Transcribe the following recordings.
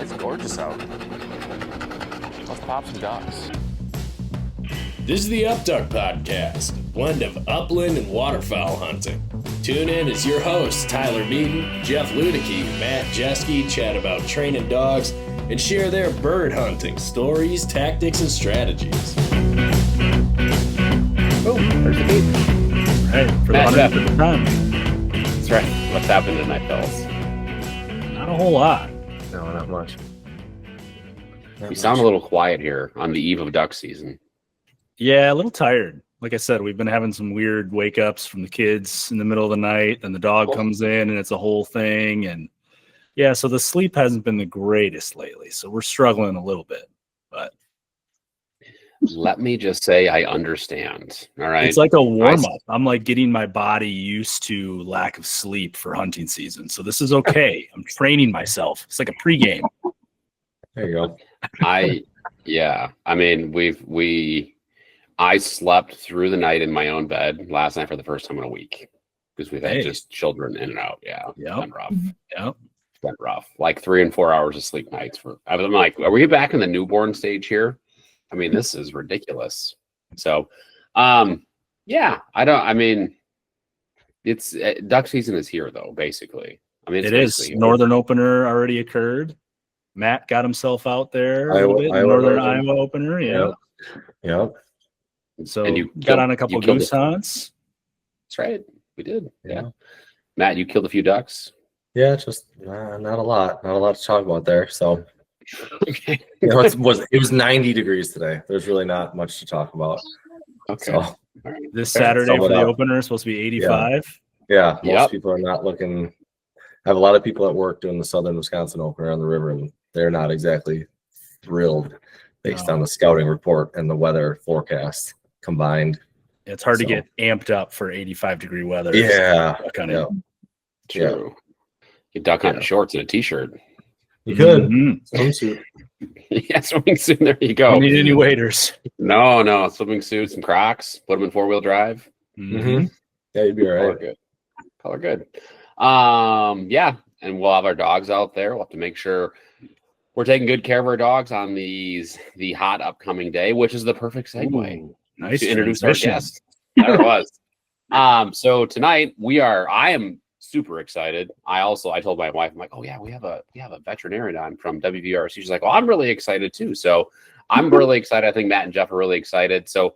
It's gorgeous out. Let's pop some ducks. This is the Upduck Podcast, a blend of upland and waterfowl hunting. Tune in as your hosts, Tyler Beaton, Jeff Ludicky, Matt Jeske, chat about training dogs and share their bird hunting stories, tactics, and strategies. Oh, there's the beat. Right, for Matt, the 100th time. That's right. What's happened tonight, fellas? Not a whole lot. No, not much. You sound a little quiet here on the eve of duck season. Yeah, a little tired. Like I said, we've been having some weird wake ups from the kids in the middle of the night, and the dog comes in and it's a whole thing. And yeah, so the sleep hasn't been the greatest lately. So we're struggling a little bit, but Let me just say I understand. All right. it's like a warm up. I'm like getting my body used to lack of sleep for hunting season. So this is okay. I'm training myself. It's like a pregame. There you go. I mean, I slept through the night in my own bed last night for the first time in a week because we've had just children in and out. Yeah. It's been rough. Yep. It's been rough. Like 3 and 4 hours of sleep nights. I'm like, are we back in the newborn stage here? I mean, this is ridiculous. So, it's duck season is here though, basically. I mean, It is. Northern opener already occurred. Matt got himself out there a little bit. Northern Iowa opener. Yeah. Yep. So And you got on a couple goose hunts. That's right. We did. Yeah. Matt, you killed a few ducks. Yeah, just not a lot. Not a lot to talk about there. So, Okay. it was 90 degrees today. There's really not much to talk about. Okay. So, This Saturday Sum it for the up. opener is supposed to be 85. yeah, most Yep. people are not looking. I have a lot of people at work doing the Southern Wisconsin opener on the river, and they're not exactly thrilled based No. on the scouting report and the weather forecast combined. It's hard to So- get amped up for 85-degree weather. Yeah. Kind Yeah. of. True. You duck hunting shorts and a t-shirt. You could. Mhm. Swimsuit. Yeah, swimming suit. There you go. Don't need any waders. No, swimming suits and Crocs. Put them in 4-wheel drive. Mm-hmm. Yeah, you'd be all right. Color good. Yeah, and we'll have our dogs out there. We'll have to make sure we're taking good care of our dogs on the hot upcoming day, which is the perfect segue Ooh, nice to introduce our transition. guest. There it was. So tonight I am super excited. I told my wife, I'm like, oh yeah, we have a veterinarian on from WVRC. She's like, oh, I'm really excited too. So I'm really excited. I think Matt and Jeff are really excited. So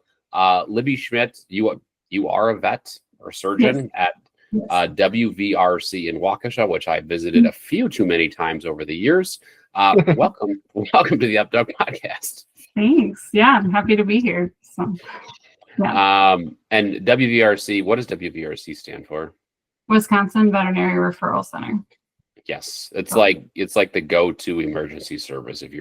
Libby Schmidt, you are a vet or surgeon at WVRC in Waukesha, which I visited a few too many times over the years. Welcome to the Upduck Podcast. Thanks. Yeah, I'm happy to be here. So, yeah. And WVRC, what does WVRC stand for? Wisconsin Veterinary Referral Center. Yes, it's like the go-to emergency service if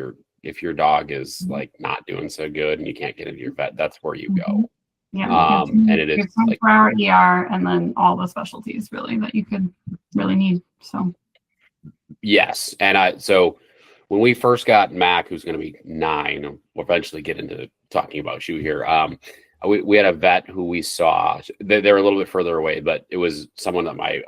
your dog is like not doing so good and you can't get into your vet. That's where you go. Yeah. And it is like 24-hour ER, and then all the specialties really that you could really need. So yes, and so when we first got Mac, who's going to be 9, we'll eventually get into talking about you here. We had a vet who we saw. They're a little bit further away, but it was someone that my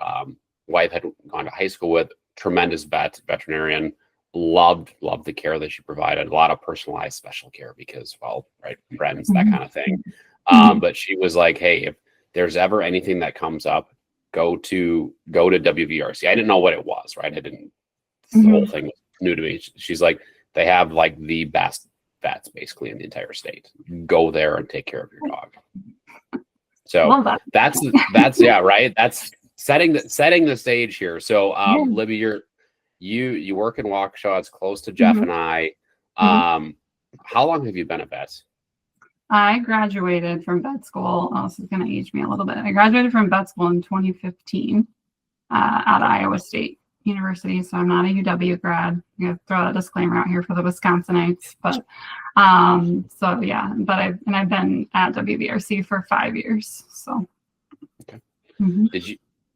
wife had gone to high school with. Tremendous veterinarian. Loved the care that she provided. A lot of personalized special care because, well, right, friends, that kind of thing. But she was like, hey, if there's ever anything that comes up, go to WVRC. I didn't know what it was, right? The whole thing was new to me. She's like, they have like the best vets basically in the entire state. Go there and take care of your dog. So that's yeah, right. That's setting the stage here. So Libby, you work in Waukesha. It's close to Jeff and I. How long have you been a vet? I graduated from vet school. Oh, this is going to age me a little bit. I graduated from vet school in 2015 at Iowa State University. So I'm not a UW grad. I'm going to throw that disclaimer out here for the Wisconsinites. But so yeah, I've been at WVRC for 5 years. So okay.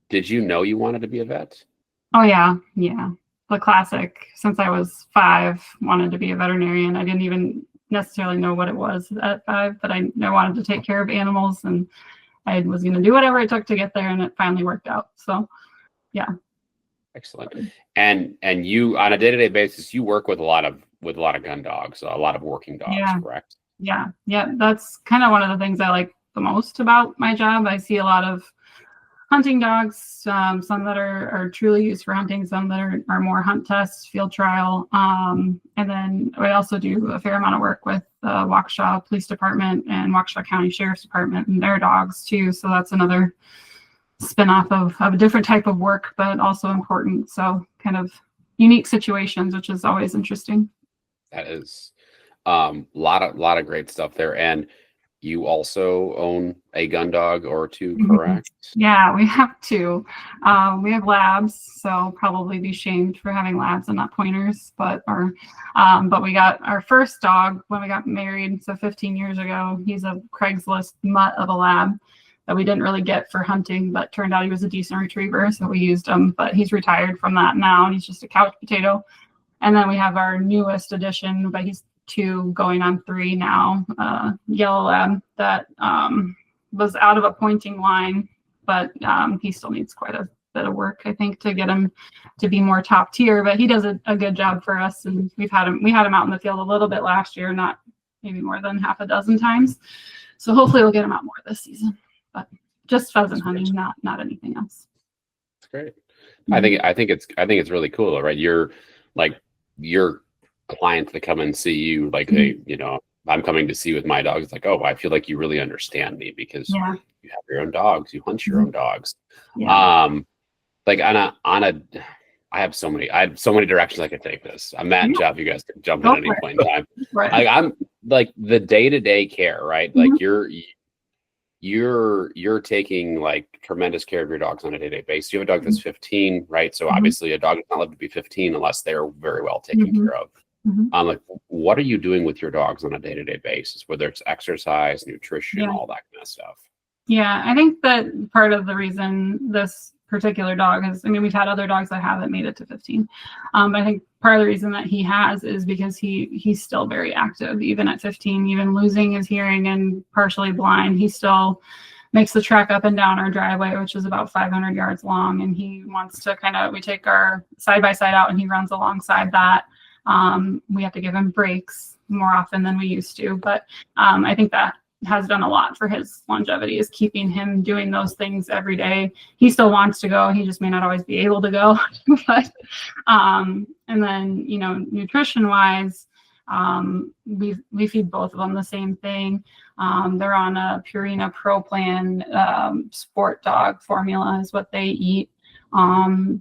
Did you know you wanted to be a vet? Oh yeah. The classic. Since I was 5, wanted to be a veterinarian. I didn't even necessarily know what it was at 5, but I wanted to take care of animals, and I was going to do whatever it took to get there, and it finally worked out. So yeah. Excellent. And you on a day-to-day basis, you work with a lot of gun dogs, a lot of working dogs, correct? Yeah. That's kind of one of the things I like the most about my job. I see a lot of hunting dogs, some that are truly used for hunting, some that are more hunt tests, field trial. And then I also do a fair amount of work with the Waukesha Police Department and Waukesha County Sheriff's Department and their dogs too. So that's another spin-off of a different type of work, but also important. So kind of unique situations, which is always interesting. That is lot of great stuff there. And you also own a gun dog or two, correct? Yeah, we have two. We have labs, so probably be shamed for having labs and not pointers. But we got our first dog when we got married, so 15 years ago. He's a Craigslist mutt of a lab that we didn't really get for hunting, but turned out he was a decent retriever, so we used him. But he's retired from that now, and he's just a couch potato. And then we have our newest addition, but he's 2 going on 3 now, yellow lab that was out of a pointing line, but he still needs quite a bit of work, I think, to get him to be more top tier. But he does a good job for us, and we had him out in the field a little bit last year, not maybe more than half a dozen times. So hopefully we'll get him out more this season. But just pheasant hunting, not anything else. That's great. I think it's really cool, right? You're like your clients that come and see you, like I'm coming to see with my dogs. It's like, oh, I feel like you really understand me because you have your own dogs, you hunt your own dogs. Like I have so many directions I could take this. I'm Matt and Jeff. You guys can jump in at any point in time. Right. Like I'm like the day-to-day care, right? Like you're taking like tremendous care of your dogs on a day-to-day basis. You have a dog that's 15, right? So obviously a dog does not live to be 15 unless they're very well taken care of. Like, what are you doing with your dogs on a day-to-day basis, whether it's exercise, nutrition, all that kind of stuff? Yeah, I think that part of the reason this particular dog is, we've had other dogs that haven't made it to 15. But I think part of the reason that he has is because he's still very active, even at 15, even losing his hearing and partially blind. He still makes the trek up and down our driveway, which is about 500 yards long. And he wants to we take our side-by-side out and he runs alongside that. We have to give him breaks more often than we used to, but I think that has done a lot for his longevity, is keeping him doing those things every day. He still wants to go. He just may not always be able to go. But and then, nutrition wise, we feed both of them the same thing. They're on a Purina Pro Plan. Sport dog formula is what they eat.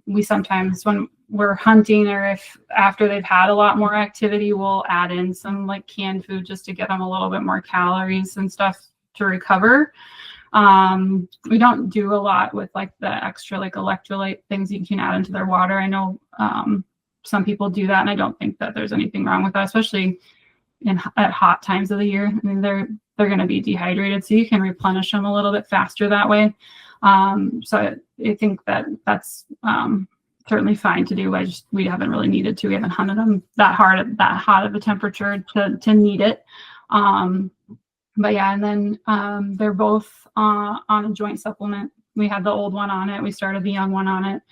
We sometimes, when we're hunting, or if after they've had a lot more activity, we'll add in some like canned food just to get them a little bit more calories and stuff to recover. We don't do a lot with like the extra like electrolyte things you can add into their water. I know some people do that, and I don't think that there's anything wrong with that, especially at hot times of the year. They're going to be dehydrated, so you can replenish them a little bit faster that way. So I think that's certainly fine to do. We haven't really needed to. We haven't hunted them that hot of a temperature to need it. But yeah, and then they're both on a joint supplement. We had the old one on it. We started the young one on it,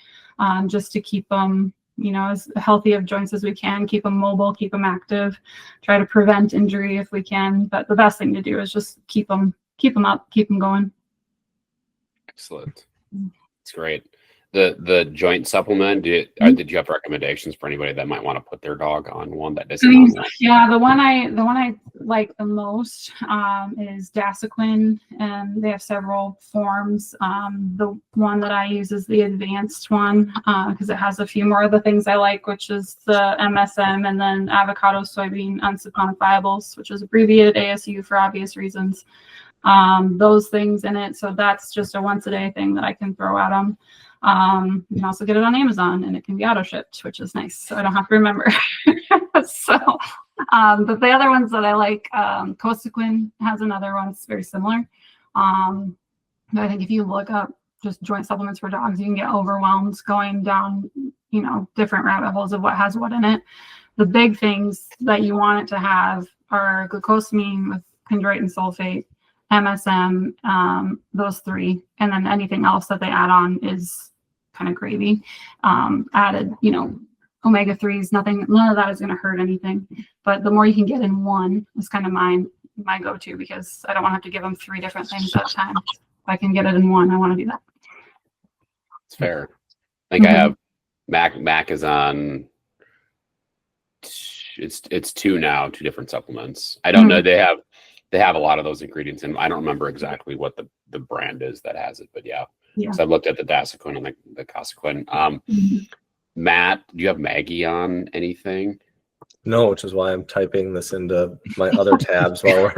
just to keep them, as healthy of joints as we can, keep them mobile, keep them active, try to prevent injury if we can. But the best thing to do is just keep them up, keep them going. Excellent. That's great. The joint supplement, did you have recommendations for anybody that might want to put their dog on one that isn't on one? Yeah, the one I like the most is Dasequin, and they have several forms. The one that I use is the advanced one because it has a few more of the things I like, which is the MSM and then avocado soybean unsaponifiables, which is abbreviated ASU for obvious reasons. Those things in it. So that's just a once a day thing that I can throw at them. You can also get it on Amazon, and it can be auto shipped, which is nice. So I don't have to remember. But the other ones that I like, Cosequin has another one that's very similar. I think if you look up just joint supplements for dogs, you can get overwhelmed going down, different rabbit holes of what has what in it. The big things that you want it to have are glucosamine with chondroitin sulfate, MSM, those 3, and then anything else that they add on is kind of gravy. Added, omega-3s, none of that is going to hurt anything. But the more you can get in one is kind of my go-to, because I don't want to have to give them 3 different things at a time. If I can get it in one, I want to do that. It's fair. I think I have Mac is on. It's 2 now, 2 different supplements. I don't know. They have a lot of those ingredients, and I don't remember exactly what the brand is that has it, but yeah. So I've looked at the Dasaquin and the Casaquin. Matt, do you have Maggie on anything? No, which is why I'm typing this into my other tabs while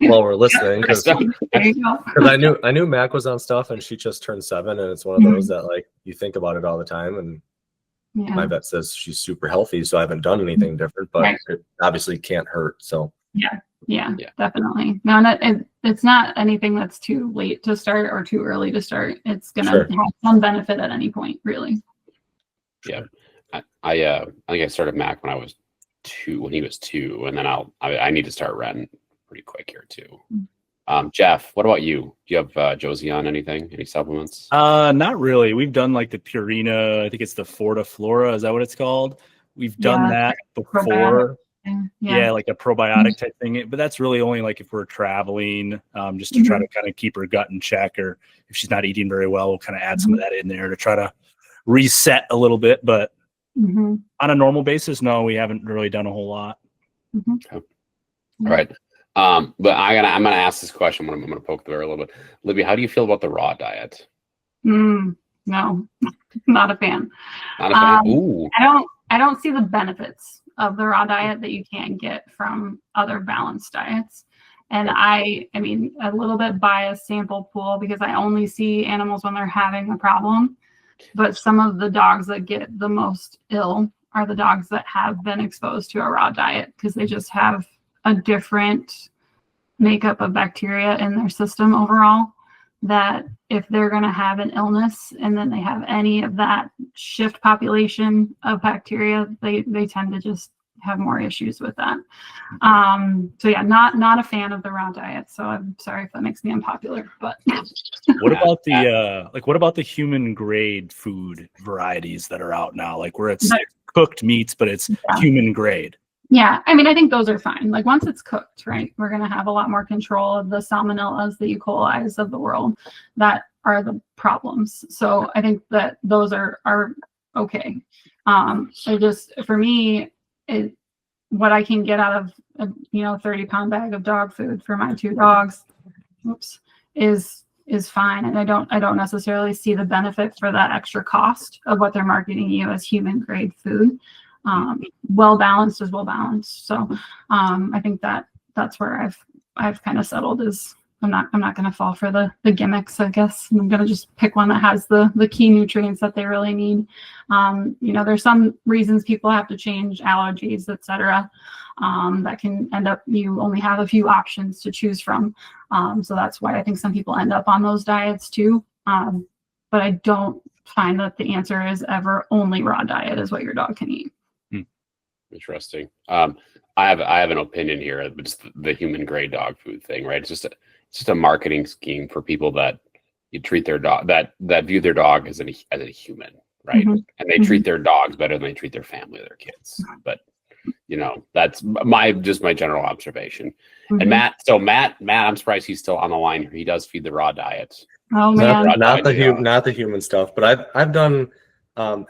we're listening, because I knew Mac was on stuff, and she just turned 7, and it's one of those that like you think about it all the time, and my vet says she's super healthy, so I haven't done anything different, but it obviously can't hurt. So yeah, definitely. No, it's not anything that's too late to start or too early to start. It's gonna have some benefit at any point, really. Yeah, I think I started Mac when I was 2, when he was 2, and then I need to start Ren pretty quick here too. Jeff, what about you? Do you have Josie on anything? Any supplements? Not really. We've done like the Purina. I think it's the Fortiflora. Is that what it's called? We've done that before. Yeah, like a probiotic type thing. But that's really only like if we're traveling, just to try to kind of keep her gut in check, or if she's not eating very well, we'll kind of add some of that in there to try to reset a little bit. But on a normal basis, no, we haven't really done a whole lot. Okay. All right. But I'm gonna ask this question. I'm gonna poke the bear a little bit. Libby, how do you feel about the raw diet? No, not a fan. Not a fan. Ooh. I don't see the benefits of the raw diet that you can't get from other balanced diets. And I mean, a little bit biased sample pool, because I only see animals when they're having a problem. But some of the dogs that get the most ill are the dogs that have been exposed to a raw diet, because they just have a different makeup of bacteria in their system overall, that if they're going to have an illness and then they have any of that shift population of bacteria, they tend to just have more issues with that. So yeah, not a fan of the raw diet. So I'm sorry if that makes me unpopular, but what about the human grade food varieties that are out now? Like where it's cooked meats, but it's human grade. Yeah, I mean, I think those are fine. Like once it's cooked, right, we're going to have a lot more control of the salmonellas, the E. coli's of the world that are the problems. So I think that those are okay. So just for me, what I can get out of a 30-pound bag of dog food for my 2 dogs, is fine, and I don't necessarily see the benefit for that extra cost of what they're marketing you as human grade food. Well balanced is well balanced. So I think that's where I've kind of settled, is I'm not going to fall for the gimmicks, I guess. I'm going to just pick one that has the key nutrients that they really need. There's some reasons people have to change, allergies, etc. That can end up, you only have a few options to choose from. So that's why I think some people end up on those diets too. But I don't find that the answer is ever only raw diet is what your dog can eat. Interesting. I have an opinion here, but it's the human grade dog food thing, right? It's just a marketing scheme for people that you treat their dog, that view their dog as a human, right? And they treat their dogs better than they treat their family, their kids. But that's my general observation. And Matt, I'm surprised he's still on the line here. He does feed the raw diet. Oh man, not the human stuff, but I've done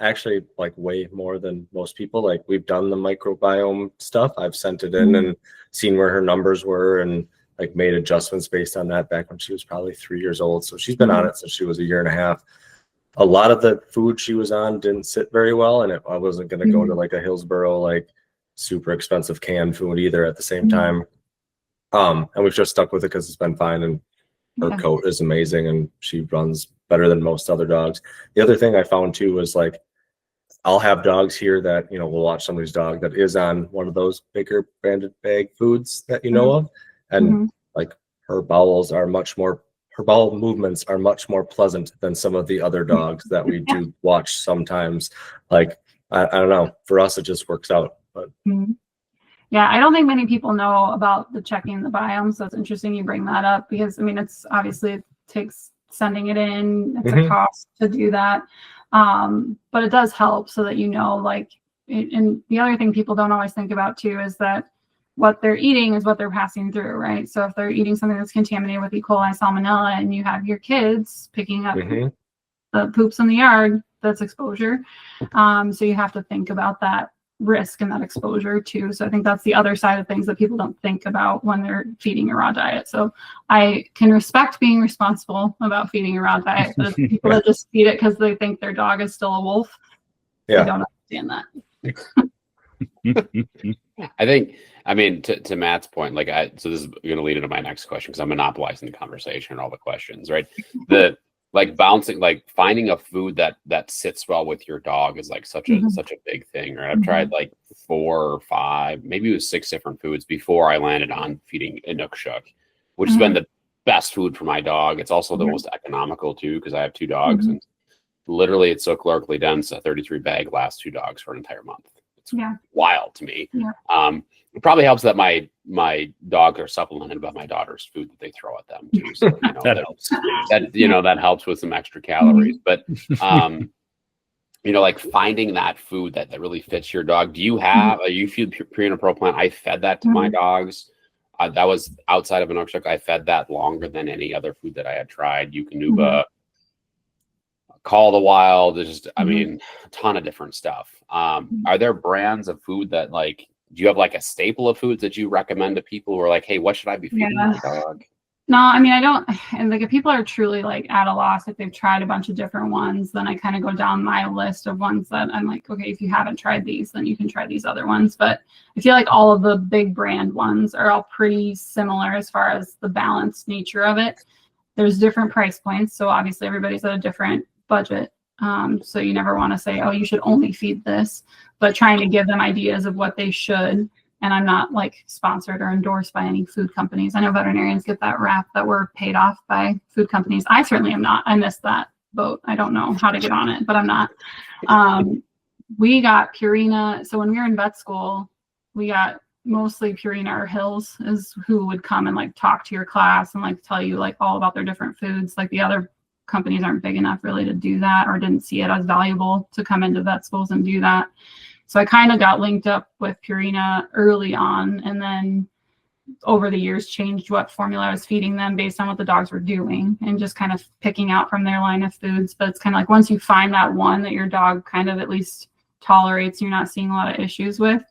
actually like way more than most people. Like we've done the microbiome stuff. I've sent it in and seen where her numbers were, and like made adjustments based on that back when she was probably 3 years old. So she's been on it since she was 1.5 years. A lot of the food she was on didn't sit very well, and I wasn't going to go to like a Hillsborough, like super expensive canned food either at the same time. And we've just stuck with it because it's been fine, and her coat is amazing, and she runs better than most other dogs. The other thing I found too was like, I'll have dogs here that, we'll watch somebody's dog that is on one of those bigger branded bag foods that of. And like her bowel movements are much more pleasant than some of the other dogs that we do watch sometimes. Like, I don't know, for us, it just works out. But yeah, I don't think many people know about the checking the biome. So it's interesting you bring that up, because I mean, it's obviously it takes sending it in. It's a cost to do that. But it does help so that like, and the other thing people don't always think about too is that what they're eating is what they're passing through, right? So if they're eating something that's contaminated with E. coli, salmonella, and you have your kids picking up the poops in the yard, that's exposure. So you have to think about that risk and that exposure too. So I think that's the other side of things that people don't think about when they're feeding a raw diet. So I can respect being responsible about feeding a raw diet, but people that just feed it because they think their dog is still a wolf, I don't understand that. I mean, to Matt's point, like so this is going to lead into my next question because I'm monopolizing the conversation and all the questions, right? Finding a food that sits well with your dog is like such a big thing, right? I've tried like 4 or 5, maybe it was 6 different foods before I landed on feeding Inukshuk, which has been the best food for my dog. It's also the most economical too because I have 2 dogs and literally it's so calorically dense. A 33 bag lasts 2 dogs for an entire month. It's wild to me. It probably helps that my dogs are supplemented by my daughter's food that they throw at them too. So that helps. That helps with some extra calories. But like finding that food that really fits your dog. Do you have you feed Purina Pro Plan? I fed that to my dogs. That was outside of an Inukshuk. I fed that longer than any other food that I had tried. Eukanuba, Call the Wild. There's just I mean a ton of different stuff. Are there brands of food that like? Do you have like a staple of foods that you recommend to people who are like, hey, what should I be feeding my dog? No, I mean, I don't. And like if people are truly like at a loss, if they've tried a bunch of different ones, then I kind of go down my list of ones that I'm like, okay, if you haven't tried these, then you can try these other ones. But I feel like all of the big brand ones are all pretty similar as far as the balanced nature of it. There's different price points. So obviously everybody's at a different budget. So you never want to say, oh, you should only feed this, but trying to give them ideas of what they should. And I'm not like sponsored or endorsed by any food companies. I know veterinarians get that rap that we're paid off by food companies. I certainly am not. I missed that boat. I don't know how to get on it, but I'm not. We got Purina. So when we were in vet school, we got mostly Purina or Hills is who would come and like talk to your class and like tell you like all about their different foods. Like the other companies aren't big enough really to do that or didn't see it as valuable to come into vet schools and do that. So I kind of got linked up with Purina early on and then over the years changed what formula I was feeding them based on what the dogs were doing and just kind of picking out from their line of foods. But it's kind of like once you find that one that your dog kind of at least tolerates, you're not seeing a lot of issues with,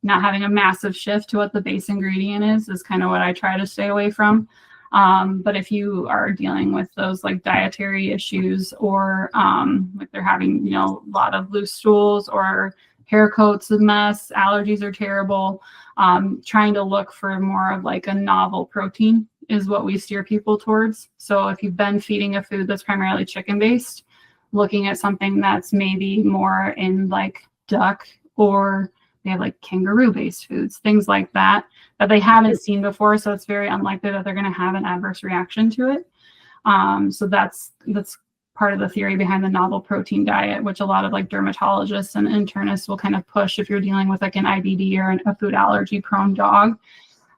not having a massive shift to what the base ingredient is kind of what I try to stay away from. But if you are dealing with those like dietary issues or like they're having, a lot of loose stools or hair coats a mess, allergies are terrible, trying to look for more of like a novel protein is what we steer people towards. So if you've been feeding a food that's primarily chicken based, looking at something that's maybe more in like duck or they have like kangaroo based foods, things like that they haven't seen before. So it's very unlikely that they're going to have an adverse reaction to it. So that's part of the theory behind the novel protein diet, which a lot of like dermatologists and internists will kind of push if you're dealing with like an IBD or a food allergy prone dog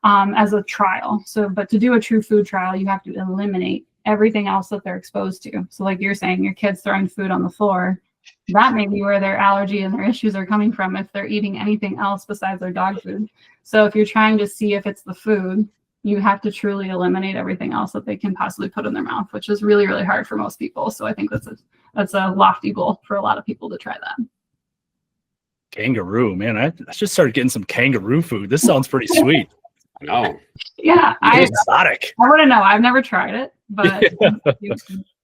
as a trial. So, but to do a true food trial, you have to eliminate everything else that they're exposed to. So like you're saying, your kid's throwing food on the floor, that may be where their allergy and their issues are coming from if they're eating anything else besides their dog food. So if you're trying to see if it's the food, you have to truly eliminate everything else that they can possibly put in their mouth, which is really, really hard for most people. So I think that's a lofty goal for a lot of people to try that. Kangaroo, man, I just started getting some kangaroo food. This sounds pretty sweet. No. Yeah, exotic. I wouldn't know. I've never tried it, but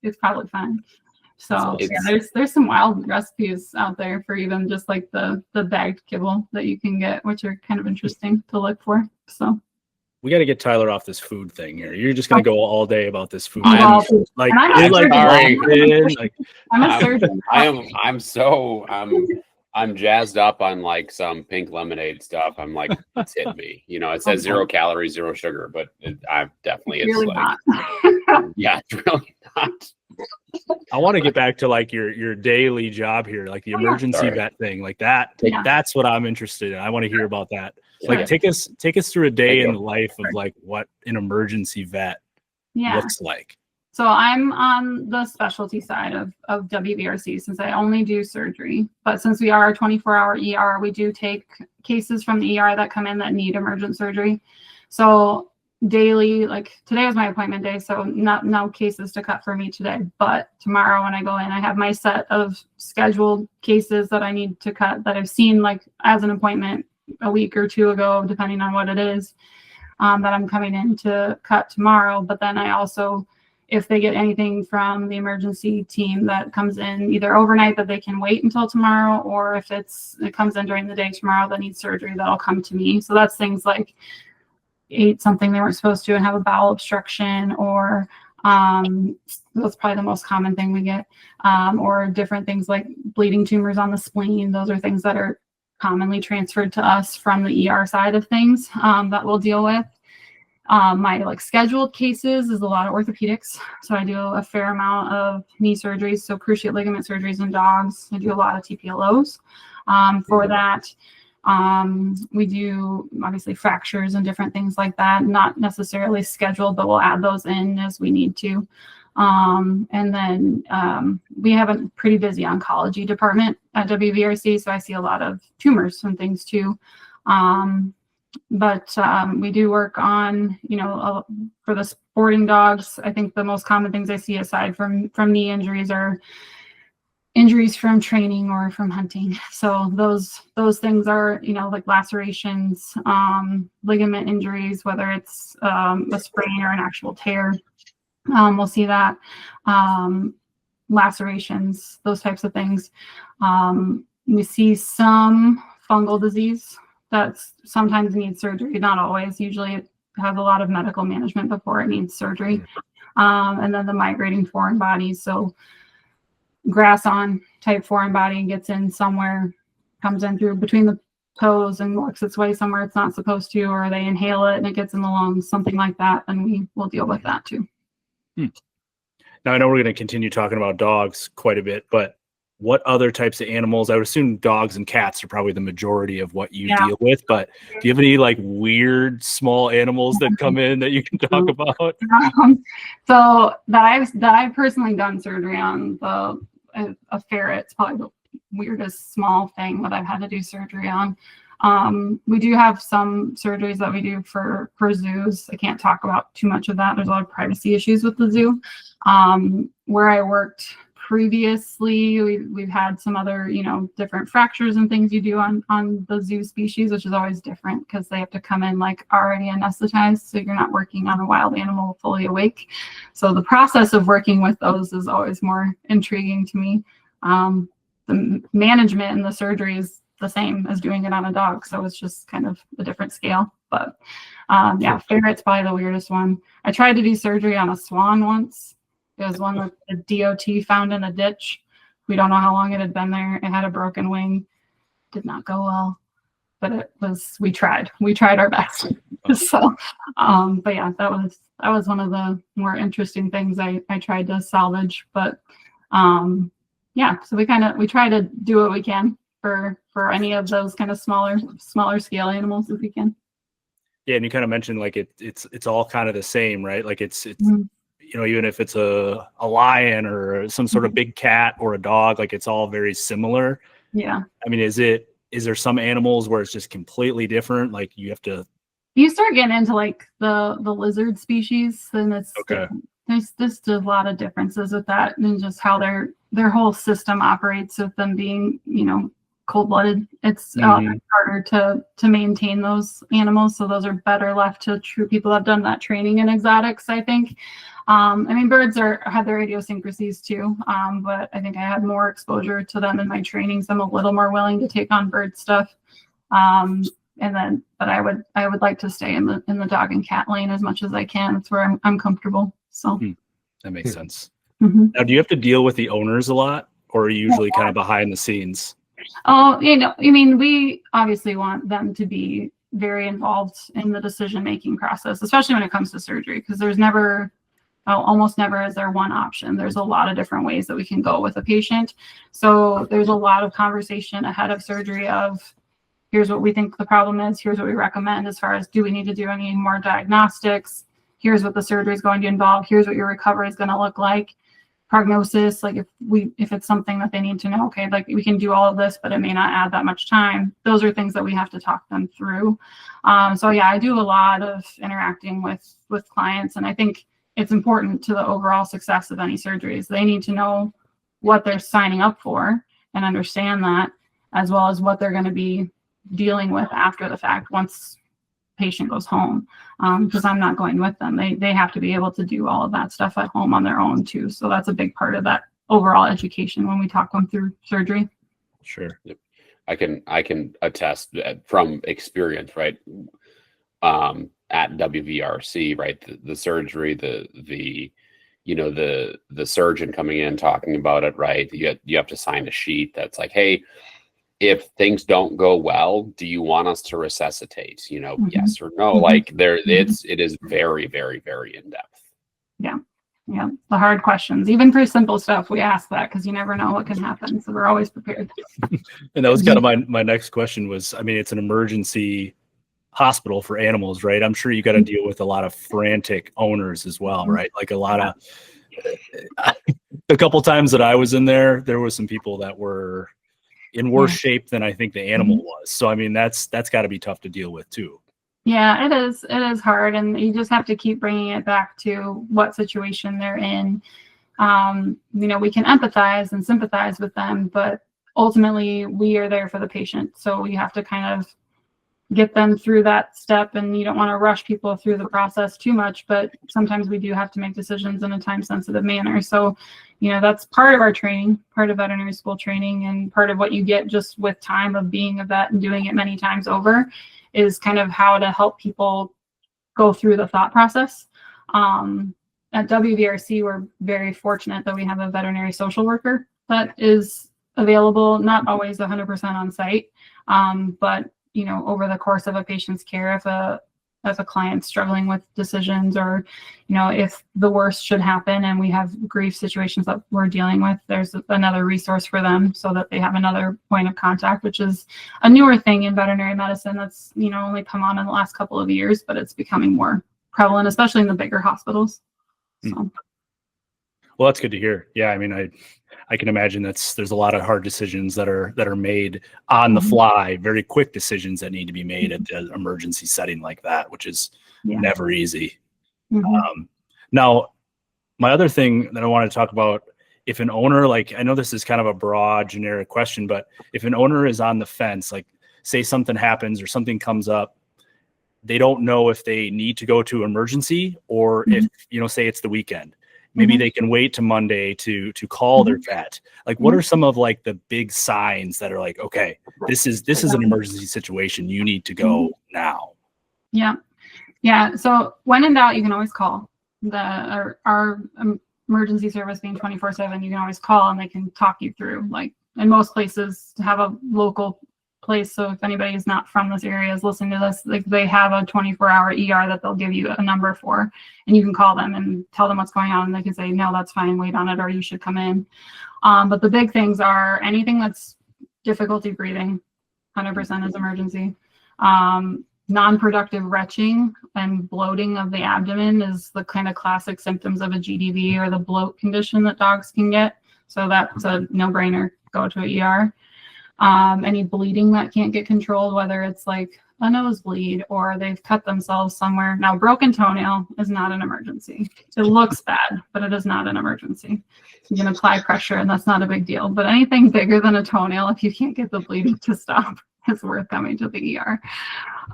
it's probably fine. So yeah, there's some wild recipes out there for even just like the bagged kibble that you can get, which are kind of interesting to look for. So we got to get Tyler off this food thing here. You're just gonna go all day about this food. I'm a surgeon. I'm jazzed up on like some pink lemonade stuff. I'm like, it's hit me. It says 0 calories, 0 sugar, but I'm definitely it's really like, not. yeah, it's really not. I want to get back to like your daily job here, like the emergency vet thing, like that. That's what I'm interested in. I want to hear about that. Like take us through a day in the life of like what an emergency vet looks like. So I'm on the specialty side of WVRC since I only do surgery. But since we are a 24-hour ER, we do take cases from the ER that come in that need emergent surgery. So daily, like today was my appointment day, so no cases to cut for me today. But tomorrow when I go in, I have my set of scheduled cases that I need to cut that I've seen like as an appointment a week or two ago, depending on what it is, that I'm coming in to cut tomorrow. But then I also, if they get anything from the emergency team that comes in either overnight that they can wait until tomorrow, or if it comes in during the day tomorrow that needs surgery, that'll come to me. So that's things like ate something they weren't supposed to and have a bowel obstruction, or that's probably the most common thing we get, or different things like bleeding tumors on the spleen. Those are things that are commonly transferred to us from the ER side of things that we'll deal with. My like scheduled cases is a lot of orthopedics. So I do a fair amount of knee surgeries, so cruciate ligament surgeries in dogs. I do a lot of TPLOs for that. We do obviously fractures and different things like that, not necessarily scheduled, but we'll add those in as we need to. And then we have a pretty busy oncology department at WVRC, so I see a lot of tumors and things too. But we do work on, for the sporting dogs, I think the most common things I see aside from knee injuries are injuries from training or from hunting. So those things are, like lacerations, ligament injuries, whether it's a sprain or an actual tear. We'll see that, lacerations, those types of things. We see some fungal disease that sometimes needs surgery, not always. Usually it has a lot of medical management before it needs surgery. And then the migrating foreign bodies. So grass on type foreign body gets in somewhere, comes in through between the toes and works its way somewhere it's not supposed to, or they inhale it and it gets in the lungs, something like that. And we will deal with that too. Now, I know we're going to continue talking about dogs quite a bit, but what other types of animals? I would assume dogs and cats are probably the majority of what you deal with, but do you have any like weird small animals that come in that you can talk about? So that I've personally done surgery on, a ferret. It's probably the weirdest small thing that I've had to do surgery on. We do have some surgeries that we do for zoos. I can't talk about too much of that. There's a lot of privacy issues with the zoo. Where I worked previously, we've had some other, different fractures and things you do on the zoo species, which is always different because they have to come in like already anesthetized. So you're not working on a wild animal fully awake. So the process of working with those is always more intriguing to me. The management and the surgery is the same as doing it on a dog. So it's just kind of a different scale. But ferret's probably the weirdest one. I tried to do surgery on a swan once. It was one that the DOT found in a ditch. We don't know how long it had been there. It had a broken wing. Did not go well, but we tried our best. So, but yeah, that was one of the more interesting things I tried to salvage. But so we try to do what we can for any of those kind of smaller scale animals if we can. Yeah, and you kind of mentioned like it's all kind of the same, right? Like it's even if it's a lion or some sort of big cat or a dog, like it's all very similar. Yeah. I mean, is there some animals where it's just completely different? Like you start getting into like the lizard species, then it's okay. There's just a lot of differences with that and just how their whole system operates with them being, cold-blooded. It's harder to maintain those animals. So those are better left to true people who have done that training in exotics, I think. Birds have their idiosyncrasies too, but I think I had more exposure to them in my training, so I'm a little more willing to take on bird stuff. But I would like to stay in the dog and cat lane as much as I can. That's where I'm comfortable. So that makes sense. Mm-hmm. Now, do you have to deal with the owners a lot, or are you usually kind of behind the scenes? Oh, we obviously want them to be very involved in the decision-making process, especially when it comes to surgery, because there's almost never is there one option. There's a lot of different ways that we can go with a patient. So there's a lot of conversation ahead of surgery of here's what we think the problem is. Here's what we recommend as far as do we need to do any more diagnostics? here's what the surgery is going to involve. Here's what your recovery is going to look like. Prognosis, like if it's something that they need to know, okay, like we can do all of this, but it may not add that much time. Those are things that we have to talk them through. So yeah, I do a lot of interacting with clients, and I think it's important to the overall success of any surgeries. They need to know what they're signing up for and understand that, as well as what they're going to be dealing with after the fact once patient goes home, because I'm not going with them. They have to be able to do all of that stuff at home on their own too. So that's a big part of that overall education when we talk them through surgery. Sure. I can attest from experience, right? At WVRC, right? The surgery, the surgeon coming in talking about it, right? You have to sign a sheet that's like, hey, if things don't go well, do you want us to resuscitate? Yes or no. Like it is very, very, very in depth. Yeah. The hard questions, even for simple stuff, we ask that because you never know what can happen. So we're always prepared. And that was kind of my next question was, I mean, it's an emergency hospital for animals, right? I'm sure you got to deal with a lot of frantic owners as well, right? Like a couple times that I was in there was some people that were in worse shape than I think the animal was. So, I mean, that's got to be tough to deal with too. Yeah, it is. It is hard. And you just have to keep bringing it back to what situation they're in. We can empathize and sympathize with them, but ultimately we are there for the patient. So we have to kind of get them through that step, and you don't want to rush people through the process too much, but sometimes we do have to make decisions in a time sensitive manner. So, that's part of our training, part of veterinary school training, and part of what you get just with time of being a vet and doing it many times over is kind of how to help people go through the thought process. At WVRC, we're very fortunate that we have a veterinary social worker that is available, not always 100% on site, but over the course of a patient's care, if a client's struggling with decisions, or if the worst should happen and we have grief situations that we're dealing with, there's another resource for them so that they have another point of contact, which is a newer thing in veterinary medicine that's only come on in the last couple of years, but it's becoming more prevalent, especially in the bigger hospitals. So. Well, that's good to hear. Yeah, I mean, I can imagine there's a lot of hard decisions that are made on the fly, very quick decisions that need to be made at the emergency setting like that, which is never easy. Now, my other thing that I want to talk about, if an owner, like, I know this is kind of a broad, generic question, but if an owner is on the fence, like say something happens or something comes up, they don't know if they need to go to emergency or if, say it's the weekend. Maybe they can wait to Monday to call their vet. Like, what are some of like the big signs that are like, okay, this is an emergency situation. You need to go now. Yeah. So when in doubt, you can always call our emergency service being 24/7. You can always call and they can talk you through. Like in most places, to have a local place. So if anybody is not from this area is listening to this, like they have a 24-hour ER that they'll give you a number for, and you can call them and tell them what's going on. And they can say, no, that's fine, wait on it, or you should come in. But the big things are anything that's difficulty breathing, 100% is emergency. Non-productive retching and bloating of the abdomen is the kind of classic symptoms of a GDV or the bloat condition that dogs can get. So that's a no-brainer, go to an ER. Any bleeding that can't get controlled, whether it's like a nosebleed or they've cut themselves somewhere. Now, broken toenail is not an emergency. It looks bad, but it is not an emergency. You can apply pressure and that's not a big deal. But anything bigger than a toenail, if you can't get the bleeding to stop, it's worth coming to the ER.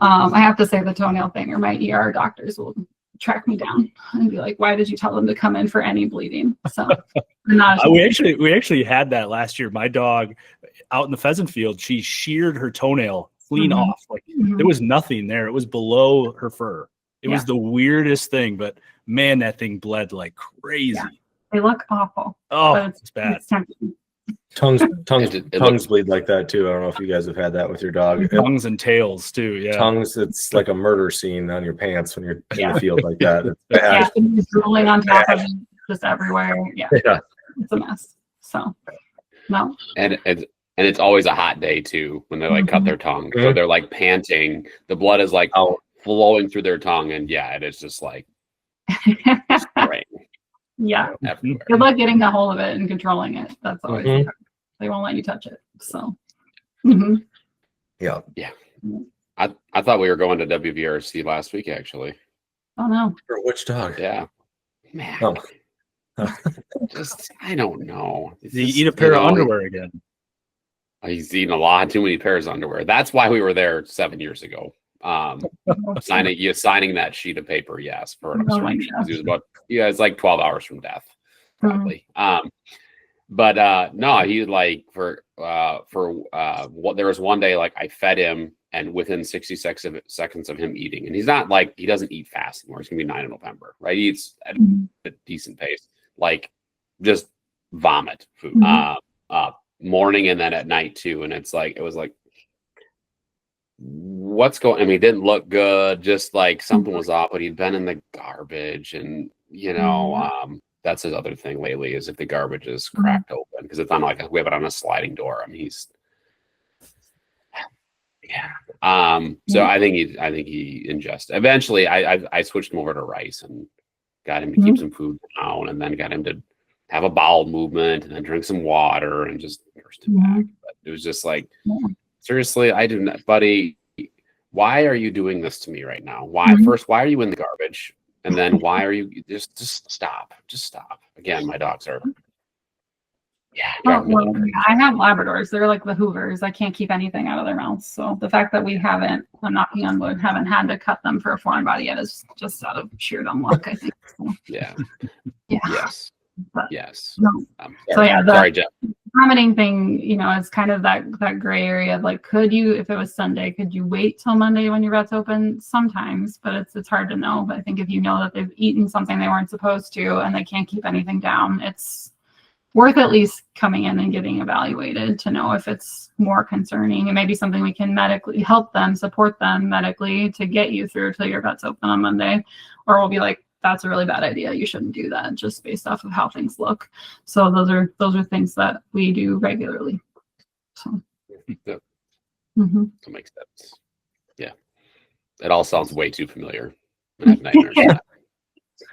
I have to say the toenail thing, or my ER doctors will track me down and be like, why did you tell them to come in for any bleeding? So we actually had that last year. My dog out in the pheasant field, she sheared her toenail clean off. Like there was nothing there. It was below her fur. It was the weirdest thing, but man, that thing bled like crazy. Yeah. They look awful. Oh, it's bad. It's tempting. Tongues bleed like that too. I don't know if you guys have had that with your dog. Tongues and tails too. Yeah. Tongues, it's like a murder scene on your pants when you're in the field like that. It's bad. Yeah, it's drooling on top of it, just everywhere. Yeah. It's a mess. So no. And it's always a hot day too when they like cut their tongue. So they're like panting. The blood is like flowing through their tongue, and it is just like Right. Yeah. Everywhere. Good luck getting a hold of it and controlling it. That's always they won't let you touch it. So Yeah. I thought we were going to WVRC last week, actually. Oh no. For which dog? Yeah. Man. Oh. Just, I don't know. It's You just, eat a pair of know, underwear again. He's eaten a lot too many pairs of underwear. That's why we were there 7 years ago. Signing that sheet of paper, yes, for an obstruction. It was about, it's like 12 hours from death, probably. But no, he like for what there was one day like I fed him, and within 60 seconds of him eating, and he's not like, he doesn't eat fast anymore. It's gonna be 9 in November, right? He eats at a decent pace, like just vomit food, morning and then at night too. And it's like, it was like, what's going, I mean, it didn't look good, just like something was off, but he'd been in the garbage, and you know, that's his other thing lately is if the garbage is cracked open, because it's on like we have it on a sliding door. I mean, he's so I think he ingested. Eventually I switched him over to rice and got him to keep some food down, and then got him to have a bowel movement and then drink some water and just nursed him back. But it was just like, seriously, I do not, buddy, why are you doing this to me right now? Why first, why are you in the garbage? And then why are you just stop. Just stop. Again, my dogs are I have Labradors. They're like the Hoovers. I can't keep anything out of their mouths. So the fact that we haven't, I'm knocking on wood, haven't had to cut them for a foreign body yet is just out of sheer dumb luck, I think. So, Yes. But, yes. No. Sorry. Sorry, Jeff. Vomiting thing, you know, it's kind of that gray area. Like, could you, if it was Sunday, could you wait till Monday when your vet's open? Sometimes, but it's hard to know. But I think if you know that they've eaten something they weren't supposed to and they can't keep anything down, it's worth at least coming in and getting evaluated to know if it's more concerning. It may be something we can medically help them, support them medically to get you through till your vet's open on Monday, or we'll be like, that's a really bad idea. You shouldn't do that just based off of how things look. So those are things that we do regularly. So that makes sense. Yeah. It all sounds way too familiar. I have nightmares.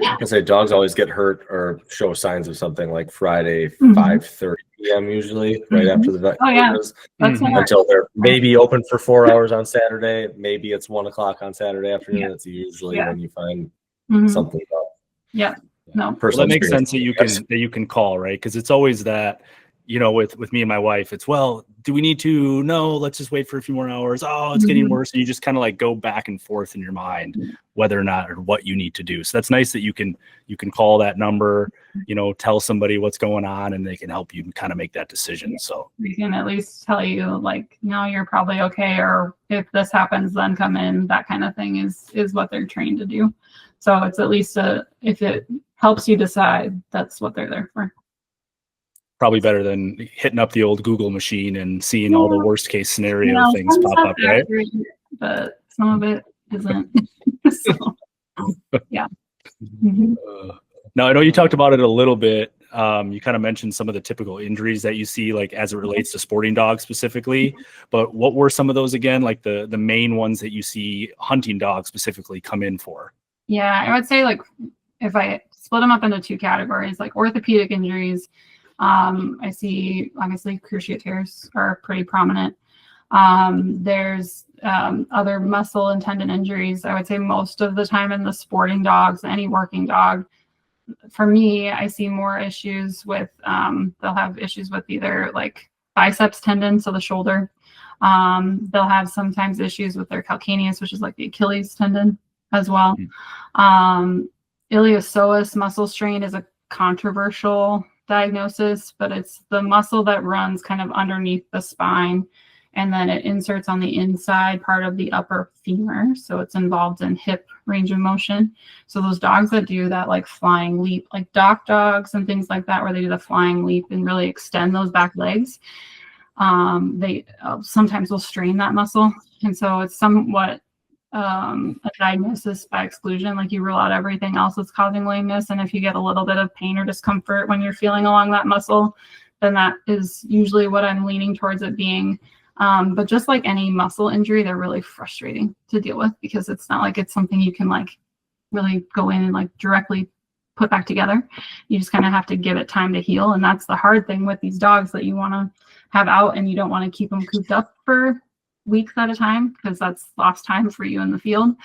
I say dogs always get hurt or show signs of something like Friday, 5:30 p.m. usually, right after the vet closes, until they're maybe open for 4 hours on Saturday. Maybe it's 1 o'clock on Saturday afternoon. That's usually when you find something up. No. Well, that makes sense that you can call, right? Because it's always that, you know, with me and my wife, it's, well, do we need to? No, let's just wait for a few more hours. Oh, it's getting worse. And you just kind of like go back and forth in your mind whether or not or what you need to do. So that's nice that you can call that number, you know, tell somebody what's going on, and they can help you kind of make that decision. So we can at least tell you like, no, you're probably okay, or if this happens, then come in. That kind of thing is what they're trained to do. So it's at least if it helps you decide, that's what they're there for. Probably better than hitting up the old Google machine and seeing all the worst case scenario things pop up, right? But some of it isn't. So, yeah. Now, I know you talked about it a little bit. You kind of mentioned some of the typical injuries that you see, like as it relates to sporting dogs specifically. But what were some of those again? Like the main ones that you see hunting dogs specifically come in for? Yeah, I would say like if I split them up into two categories, like orthopedic injuries. I see obviously cruciate tears are pretty prominent. There's other muscle and tendon injuries. I would say most of the time in the sporting dogs, any working dog, for me, I see more issues with, they'll have issues with either like biceps tendon, so the shoulder. They'll have sometimes issues with their calcaneus, which is like the Achilles tendon as well. Iliopsoas muscle strain is a controversial diagnosis, but it's the muscle that runs kind of underneath the spine, and then it inserts on the inside part of the upper femur, so it's involved in hip range of motion. So those dogs that do that like flying leap, like dock dogs and things like that, where they do the flying leap and really extend those back legs, they sometimes will strain that muscle, and so it's somewhat a diagnosis by exclusion. Like you rule out everything else that's causing lameness, and if you get a little bit of pain or discomfort when you're feeling along that muscle, then that is usually what I'm leaning towards it being. But just like any muscle injury, they're really frustrating to deal with, because it's not like it's something you can like really go in and like directly put back together. You just kind of have to give it time to heal. And that's the hard thing with these dogs that you want to have out, and you don't want to keep them cooped up for weeks at a time, because that's lost time for you in the field.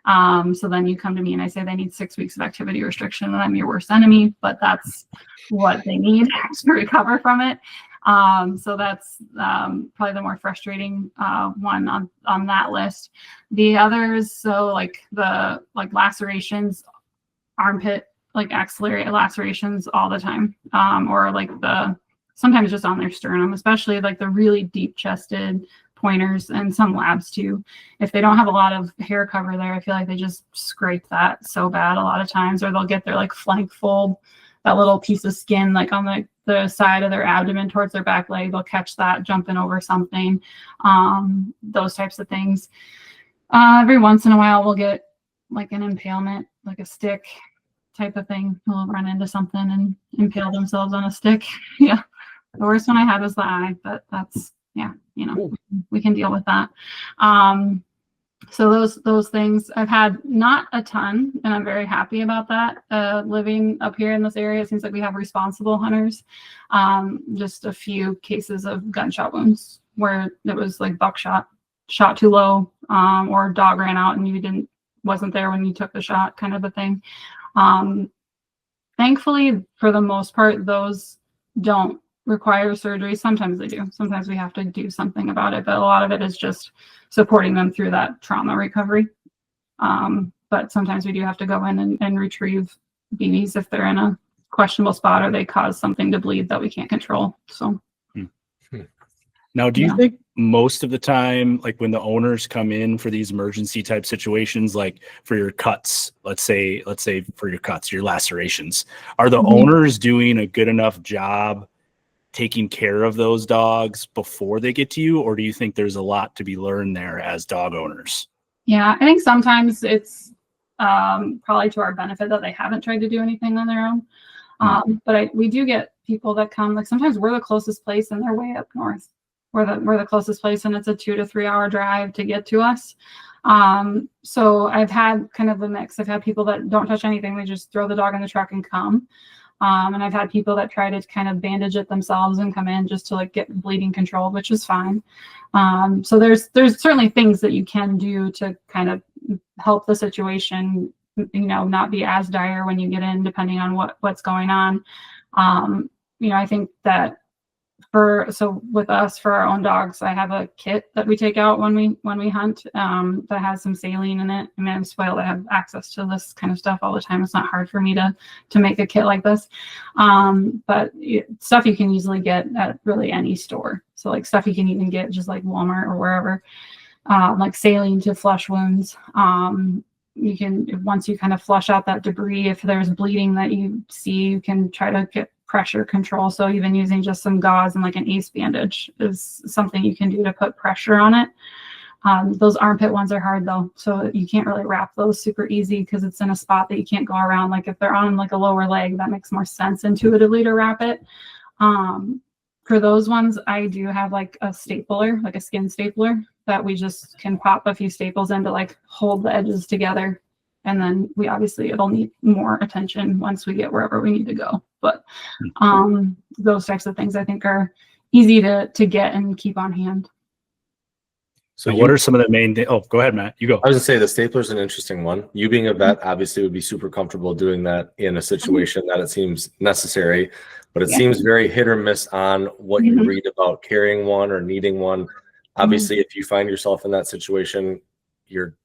So then you come to me and I say they need 6 weeks of activity restriction, and I'm your worst enemy, but that's what they need to recover from it. So that's probably the more frustrating one on that list. The others, so like the lacerations, armpit, like axillary lacerations all the time, or like sometimes just on their sternum, especially like the really deep chested pointers and some labs too. If they don't have a lot of hair cover there, I feel like they just scrape that so bad a lot of times, or they'll get their like flank fold, that little piece of skin like on the side of their abdomen towards their back leg. They'll catch that jumping over something, those types of things. Every once in a while we'll get like an impalement, like a stick type of thing. They'll run into something and impale themselves on a stick. Yeah. The worst one I had was the eye, but that's, yeah, we can deal with that. So those things I've had not a ton, and I'm very happy about that. Living up here in this area, it seems like we have responsible hunters. Just a few cases of gunshot wounds where it was like buckshot, shot too low, or dog ran out and you wasn't there when you took the shot, kind of a thing. Thankfully, for the most part, those don't require surgery. Sometimes they do. Sometimes we have to do something about it, but a lot of it is just supporting them through that trauma recovery. But sometimes we do have to go in and retrieve BBs if they're in a questionable spot or they cause something to bleed that we can't control. So now, do you think most of the time, like when the owners come in for these emergency type situations, like for your cuts, let's say for your cuts, your lacerations, are the owners doing a good enough job taking care of those dogs before they get to you, or do you think there's a lot to be learned there as dog owners? Yeah, I think sometimes it's probably to our benefit that they haven't tried to do anything on their own. But we do get people that come, like sometimes we're the closest place and they're way up north. We're the closest place, and it's a 2 to 3 hour drive to get to us. So I've had kind of a mix. I've had people that don't touch anything. They just throw the dog in the truck and come. And I've had people that try to kind of bandage it themselves and come in just to like get bleeding controlled, which is fine. So there's certainly things that you can do to kind of help the situation, not be as dire when you get in, depending on what's going on. I think that with us, for our own dogs, I have a kit that we take out when we hunt, that has some saline in it. I mean, I'm spoiled. I have access to this kind of stuff all the time. It's not hard for me to make a kit like this. But stuff you can easily get at really any store. So like stuff you can even get just like Walmart or wherever, like saline to flush wounds. You can, once you kind of flush out that debris, if there's bleeding that you see, you can try to get pressure control. So even using just some gauze and like an ACE bandage is something you can do to put pressure on it. Those armpit ones are hard though, so you can't really wrap those super easy because it's in a spot that you can't go around. Like if they're on like a lower leg, that makes more sense intuitively to wrap it. For those ones, I do have like a stapler, like a skin stapler, that we just can pop a few staples in to like hold the edges together. And then it'll need more attention once we get wherever we need to go. But those types of things I think are easy to get and keep on hand. So what are some of the main things? Oh, go ahead, Matt. You go. I was gonna say the stapler's an interesting one. You being a vet obviously would be super comfortable doing that in a situation that it seems necessary, but it seems very hit or miss on what you read about carrying one or needing one. Obviously, if you find yourself in that situation, you're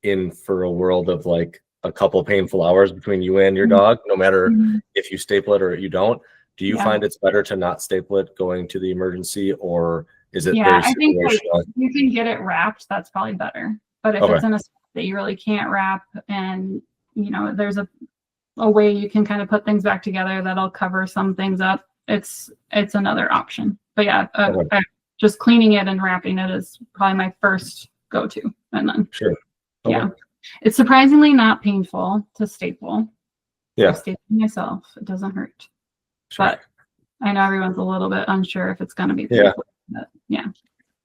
in for a world of like a couple painful hours between you and your dog, no matter if you staple it or you don't. Do you find it's better to not staple it going to the emergency, or is it very I think situational? you can get it wrapped, that's probably better. But if it's in a spot that you really can't wrap, and there's a way you can kind of put things back together that'll cover some things up, it's another option. But just cleaning it and wrapping it is probably my first go-to. And then it's surprisingly not painful to staple. I staple myself, it doesn't hurt. But I know everyone's a little bit unsure if it's going to be painful. But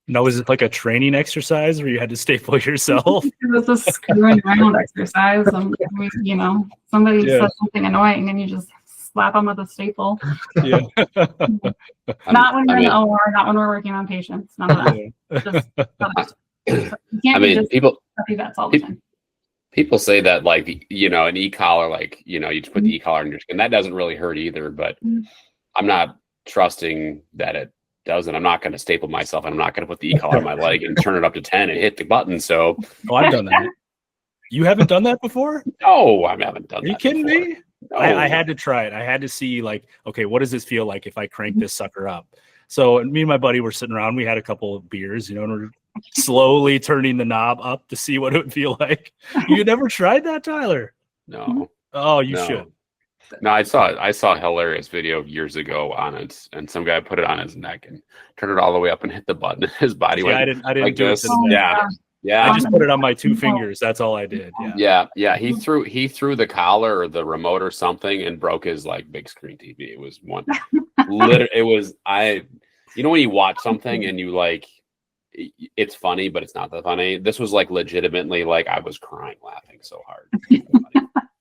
Now, is it like a training exercise where you had to staple yourself? It was a screwing around exercise. Somebody says something annoying and you just slap them with a staple. Yeah. Not when we're in the OR, not when we're working on patients. None of that. That's all the time. People say that like, an e-collar, like, you just put the e-collar on your skin. That doesn't really hurt either, but I'm not trusting that it doesn't. I'm not going to staple myself, and I'm not going to put the e-collar on my leg and turn it up to 10 and hit the button. So I've done that. You haven't done that before? No, I haven't done that. Are you kidding me? No. I had to try it. I had to see like, okay, what does this feel like if I crank this sucker up? So me and my buddy were sitting around. We had a couple of beers, and we're slowly turning the knob up to see what it would feel like. You never tried that, Tyler? No. Oh, you should. No, I saw a hilarious video years ago on it, and some guy put it on his neck and turned it all the way up and hit the button. His body went. I didn't like do this. it. Yeah. I just put it on my 2 fingers. That's all I did. Yeah. He threw the collar or the remote or something and broke his like big screen TV. It was one. It was when you watch something and you like, it's funny, but it's not that funny. This was like legitimately like I was crying laughing so hard. It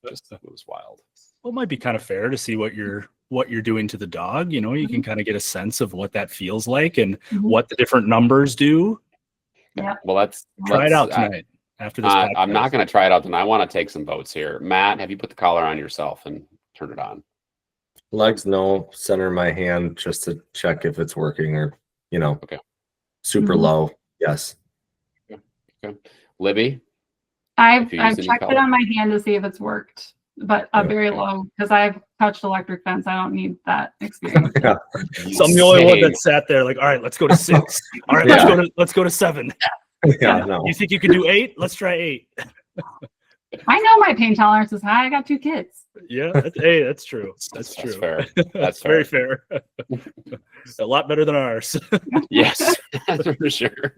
was wild. Well, it might be kind of fair to see what you're doing to the dog. You can kind of get a sense of what that feels like and what the different numbers do. Yeah. Well, let's try it out tonight after this. I'm not going to try it out tonight. I want to take some votes here. Matt, have you put the collar on yourself and turn it on? Legs, no. Center my hand just to check if it's working or, Okay. Super low. Yes. Okay. Libby? I've checked it on my hand to see if it's worked, but very low because I've touched electric fence. I don't need that experience. Yeah. So I'm the only one that sat there like, all right, let's go to 6. All right, let's go to 7. Yeah, no. You think you can do 8? Let's try 8. I know my pain tolerance is high. I got 2 kids. Yeah, that's true. That's true. Fair. That's very fair. A lot better than ours. Yes, that's for sure.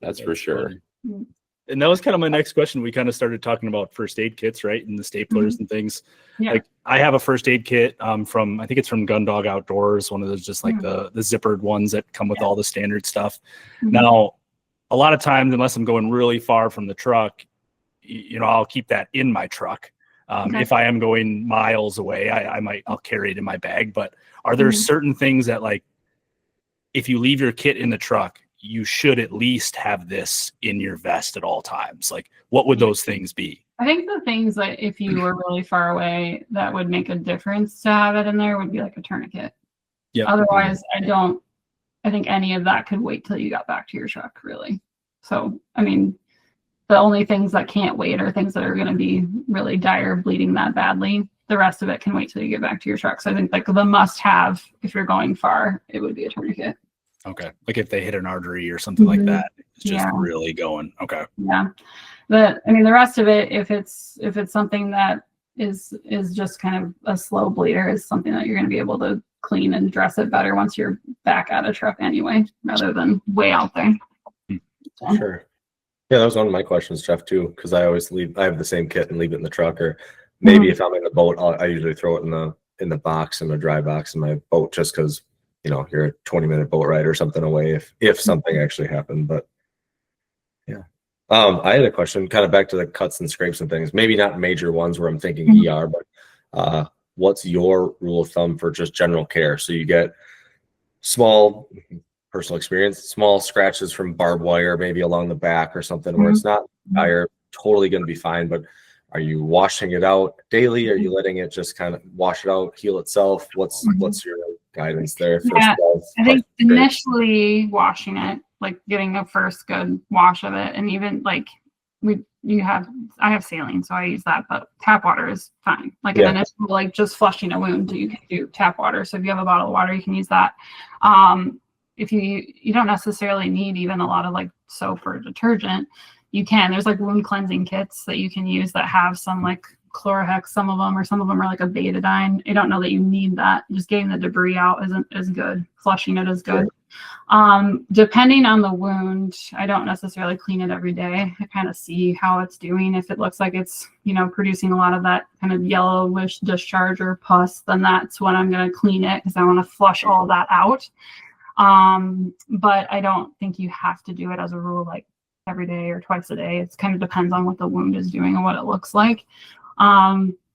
That's for sure. Funny. And that was kind of my next question. We kind of started talking about first aid kits, right? And the staplers and things. Yeah. Like I have a first aid kit I think it's from Gundog Outdoors, one of those just like the zippered ones that come with all the standard stuff. Now, a lot of times, unless I'm going really far from the truck, I'll keep that in my truck. If I am going miles away, I'll carry it in my bag. But are there certain things that like, if you leave your kit in the truck, you should at least have this in your vest at all times? Like, what would those things be? I think the things that if you were really far away that would make a difference to have it in there would be like a tourniquet. Yeah. Otherwise, I think any of that could wait till you got back to your truck, really. So, I mean, the only things that can't wait are things that are going to be really dire, bleeding that badly. The rest of it can wait till you get back to your truck. So I think like the must have, if you're going far, it would be a tourniquet. Okay. Like if they hit an artery or something like that, it's just really going. Okay. Yeah. The rest of it, if it's something that is just kind of a slow bleeder, is something that you're going to be able to clean and dress it better once you're back at a truck anyway, rather than way out there. Sure. Yeah, that was one of my questions, Jeff, too, because I have the same kit and leave it in the truck, or maybe if I'm in the boat, I usually throw it in the box, in the dry box in my boat, just because, you're a 20-minute boat ride or something away if something actually happened. But yeah. I had a question kind of back to the cuts and scrapes and things, maybe not major ones where I'm thinking ER, but what's your rule of thumb for just general care? So you get small personal experience, small scratches from barbed wire, maybe along the back or something where it's not dire, totally going to be fine, but are you washing it out daily? Are you letting it just kind of wash it out, heal itself? What's your guidance there? I think initially washing it, like getting a first good wash of it, and even like I have saline, so I use that, but tap water is fine. Like an initial, like just flushing a wound, you can do tap water. So if you have a bottle of water, you can use that. If you don't necessarily need even a lot of like soap or detergent, there's like wound cleansing kits that you can use that have some like Chlorohex, some of them are like a betadine. I don't know that you need that. Just getting the debris out isn't as good. Flushing it is good. Depending on the wound, I don't necessarily clean it every day. I kind of see how it's doing. If it looks like it's, producing a lot of that kind of yellowish discharge or pus, then that's when I'm going to clean it because I want to flush all that out. But I don't think you have to do it as a rule, like every day or twice a day. It kind of depends on what the wound is doing and what it looks like.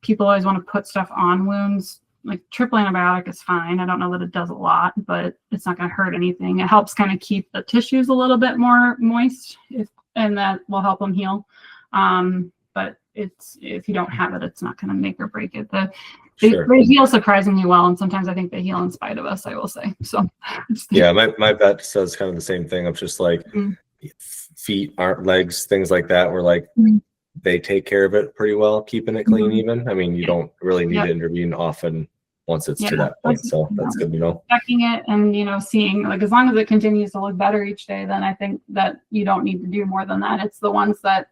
People always want to put stuff on wounds. Like triple antibiotic is fine. I don't know that it does a lot, but it's not going to hurt anything. It helps kind of keep the tissues a little bit more moist, and that will help them heal. But if you don't have it, it's not going to make or break it. They heal surprisingly well, and sometimes I think they heal in spite of us, I will say. So yeah, my vet says kind of the same thing of just like feet, legs, things like that, where like they take care of it pretty well, keeping it clean even. I mean, you don't really need to intervene often once it's to that point. So that's good to know. Checking it and, seeing, like, as long as it continues to look better each day, then I think that you don't need to do more than that. It's the ones that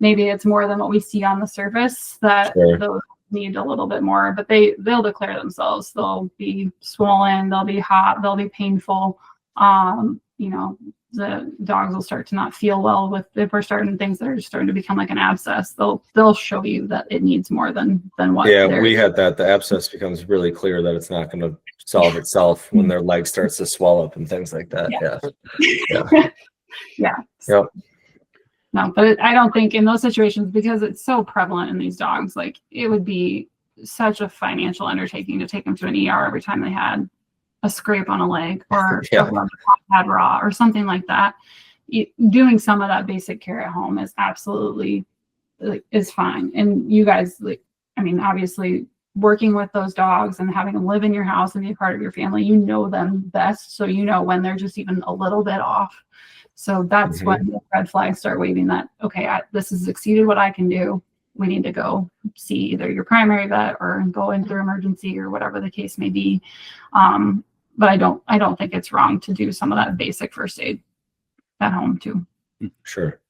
maybe it's more than what we see on the surface that those need a little bit more, but they'll declare themselves. They'll be swollen, they'll be hot, they'll be painful. The dogs will start to not feel well if we're starting things that are starting to become like an abscess. They'll show you that it needs more than what. Yeah, we had that. The abscess becomes really clear that it's not going to solve itself when their leg starts to swell up and things like that. Yeah. Yep. No, but I don't think in those situations, because it's so prevalent in these dogs, like it would be such a financial undertaking to take them to an ER every time they had a scrape on a leg or had raw or something like that. Doing some of that basic care at home is absolutely is fine. And you guys, obviously working with those dogs and having them live in your house and be a part of your family, you know them best. So you know when they're just even a little bit off. So that's when the red flags start waving that, okay, this has exceeded what I can do. We need to go see either your primary vet or go into emergency or whatever the case may be. But I don't think it's wrong to do some of that basic first aid at home too. Sure.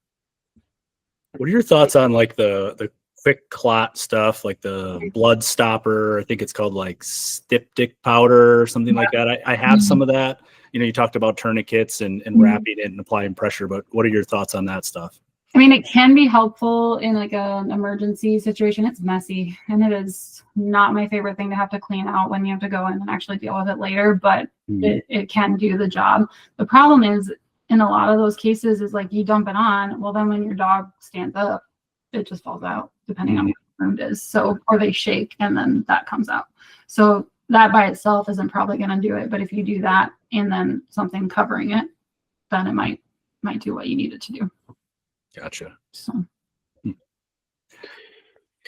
What are your thoughts on like the quick clot stuff, like the blood stopper? I think it's called like styptic powder or something like that. I have some of that. You talked about tourniquets and wrapping it and applying pressure, but what are your thoughts on that stuff? It can be helpful in like an emergency situation. It's messy and it is not my favorite thing to have to clean out when you have to go in and actually deal with it later, but it can do the job. The problem is in a lot of those cases is like you dump it on. Well, then when your dog stands up, it just falls out depending on what the wound is. So, or they shake and then that comes out. So that by itself isn't probably going to do it. But if you do that and then something covering it, then it might do what you need it to do. Gotcha. So.